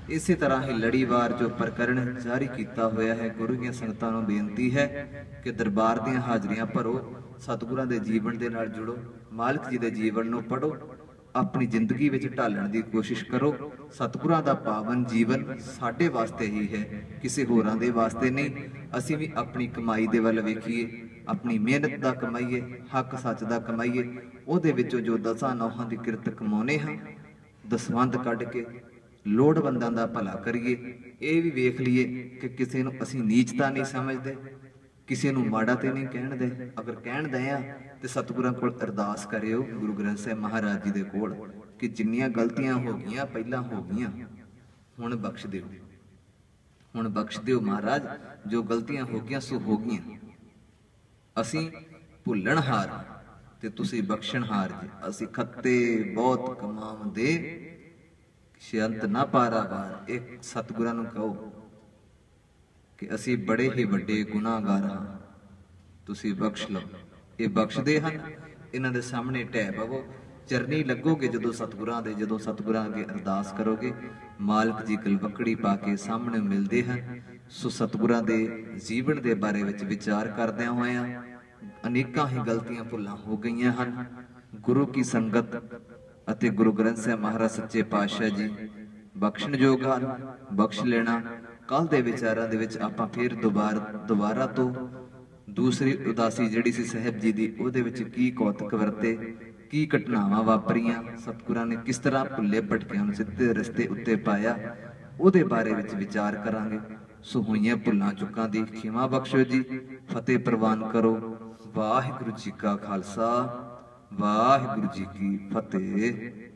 ਇਸੇ ਤਰ੍ਹਾਂ ਹੀ ਲੜੀਵਾਰ ਜੋ ਪ੍ਰਕਰਣ ਜਾਰੀ ਕੀਤਾ ਹੋਇਆ ਹੈ, ਗੁਰੂ ਦੀਆਂ ਸੰਗਤਾਂ ਨੂੰ ਬੇਨਤੀ ਹੈ ਕਿ ਦਰਬਾਰ ਦੀਆਂ ਹਾਜ਼ਰੀਆਂ ਭਰੋ, ਸਤਿਗੁਰਾਂ ਦੇ ਜੀਵਨ ਦੇ ਨਾਲ ਜੁੜੋ, ਮਾਲਕ ਜੀ ਦੇ ਜੀਵਨ ਨੂੰ ਪੜ੍ਹੋ, ਆਪਣੀ ਜ਼ਿੰਦਗੀ ਵਿੱਚ ਢਾਲਣ ਦੀ ਕੋਸ਼ਿਸ਼ ਕਰੋ। ਸਤਿਗੁਰਾਂ ਦਾ ਪਾਵਨ ਜੀਵਨ ਸਾਡੇ ਵਾਸਤੇ ਹੀ ਹੈ, ਕਿਸੇ ਹੋਰਾਂ ਦੇ ਵਾਸਤੇ ਨਹੀਂ। ਅਸੀਂ ਵੀ ਆਪਣੀ ਕਮਾਈ ਦੇ ਵੱਲ ਵੇਖੀਏ, ਆਪਣੀ ਮਿਹਨਤ ਦਾ ਕਮਾਈਏ, ਹੱਕ ਸੱਚ ਦਾ ਕਮਾਈਏ, ਉਹਦੇ ਵਿੱਚੋਂ ਜੋ ਦਸਾਂ ਨੌਹਾਂ ਦੀ ਕਿਰਤ ਕਮਾਉਨੇ ਹਾਂ, ਦਸਵੰਧ ਕੱਢ ਕੇ ਲੋੜਵੰਦਾਂ ਦਾ ਭਲਾ ਕਰੀਏ। ਇਹ ਵੀ ਵੇਖ ਲਈਏ ਕਿ ਕਿਸੇ ਨੂੰ ਅਸੀਂ ਨੀਚਤਾ ਨਹੀਂ ਸਮਝਦੇ, ਕਿਸੇ ਨੂੰ ਮਾੜਾ ਤੇ ਨਹੀਂ ਕਹਿਣ ਦੇ। ਅਗਰ ਕਹਿਣ ਦੇ ਆ ਤੇ ਸਤਿਗੁਰਾਂ ਕੋਲ ਅਰਦਾਸ ਕਰਿਓ, ਗੁਰੂ ਗ੍ਰੰਥ ਸਾਹਿਬ ਮਹਾਰਾਜ ਜੀ ਦੇ ਕੋਲ, ਕਿ ਜਿੰਨੀਆਂ ਗਲਤੀਆਂ ਹੋ ਗਈਆਂ ਪਹਿਲਾਂ ਹੋ ਗਈਆਂ, ਹੁਣ ਬਖਸ਼ ਦਿਓ, ਹੁਣ ਬਖਸ਼ ਦਿਓ ਮਹਾਰਾਜ, ਜੋ ਗਲਤੀਆਂ ਹੋ ਗਈਆਂ ਸੋ ਹੋ ਗਈਆਂ। ਅਸੀਂ ਭੁੱਲਣਹਾਰ ਤੇ ਤੁਸੀਂ ਬਖਸ਼ਣਹਾਰ ਜੀ। ਅਸੀਂ ਖੱਤੇ ਬਹੁਤ ਕਮਾਉਂਦੇ, ਸ਼ੰਤ ਨਾ ਪਾਰਾਵਾਰ। ਇਹ ਸਤਿਗੁਰਾਂ ਨੂੰ ਕਹੋ ਕਿ ਅਸੀਂ ਬੜੇ ਹੀ ਵੱਡੇ ਗੁਨਾਹਗਾਰ ਹਾਂ, ਤੁਸੀਂ ਬਖਸ਼ ਲਓ। ਇਹ ਬਖਸ਼ਦੇ ਹਨ। ਇਹਨਾਂ ਦੇ ਸਾਹਮਣੇ ਢਹਿ ਪਵੋ, ਚਰਨੀ ਲੱਗੋਗੇ ਜਦੋਂ ਸਤਿਗੁਰਾਂ ਦੇ, ਜਦੋਂ ਸਤਿਗੁਰਾਂ ਅੱਗੇ ਅਰਦਾਸ ਕਰੋਗੇ, ਮਾਲਕ ਜੀ ਗਲਵੱਕੜੀ ਪਾ ਕੇ ਸਾਹਮਣੇ ਮਿਲਦੇ ਹਨ। ਸੋ ਸਤਿਗੁਰਾਂ ਦੇ ਜੀਵਨ ਦੇ ਬਾਰੇ ਵਿੱਚ ਵਿਚਾਰ ਕਰਦਿਆਂ ਹੋਇਆਂ ਅਨੇਕਾਂ ਹੀ ਗਲਤੀਆਂ ਭੁੱਲਾਂ ਹੋ ਗਈਆਂ ਹਨ। ਗੁਰੂ ਕੀ ਸੰਗਤ ਅਤੇ ਗੁਰੂ ਗ੍ਰੰਥ ਸਾਹਿਬ ਮਹਾਰਾਜ ਸੱਚੇ ਪਾਤਸ਼ਾਹ ਜੀ ਬਖਸ਼ਣਯੋਗ ਹਨ, ਬਖਸ਼ ਲੈਣਾ। ਕੱਲ ਦੇ ਵਿਚਾਰਾਂ ਦੇ ਵਿੱਚ ਆਪਾਂ ਫਿਰ ਦੁਬਾਰਾ ਤੋਂ ਦੂਸਰੀ ਉਦਾਸੀ ਜਿਹੜੀ ਸੀ ਸਾਹਿਬ ਜੀ ਦੀ, ਉਹਦੇ ਵਿੱਚ ਕੀ ਕੌਤਕ ਵਰਤੇ, ਕੀ ਘਟਨਾਵਾਂ ਵਾਪਰੀਆਂ, ਸਤਿਗੁਰਾਂ ਨੇ ਕਿਸ ਤਰ੍ਹਾਂ ਭੁੱਲੇ ਭਟਕਿਆਂ ਨੂੰ ਸਿੱਧੇ ਰਸਤੇ ਉੱਤੇ ਪਾਇਆ, ਉਹਦੇ ਬਾਰੇ ਵਿੱਚ ਵਿਚਾਰ ਕਰਾਂਗੇ। ਸੋ ਹੋਈਆਂ ਭੁੱਲਾਂ ਚੁੱਕਾਂ ਦੀ ਖਿਮਾ ਬਖਸ਼ੋ ਜੀ। ਫਤਿਹ ਪ੍ਰਵਾਨ ਕਰੋ। ਵਾਹਿਗੁਰੂ ਜੀ ਕਾ ਖਾਲਸਾ, ਵਾਹਿਗੁਰੂ ਜੀ ਕੀ ਫਤਿਹ।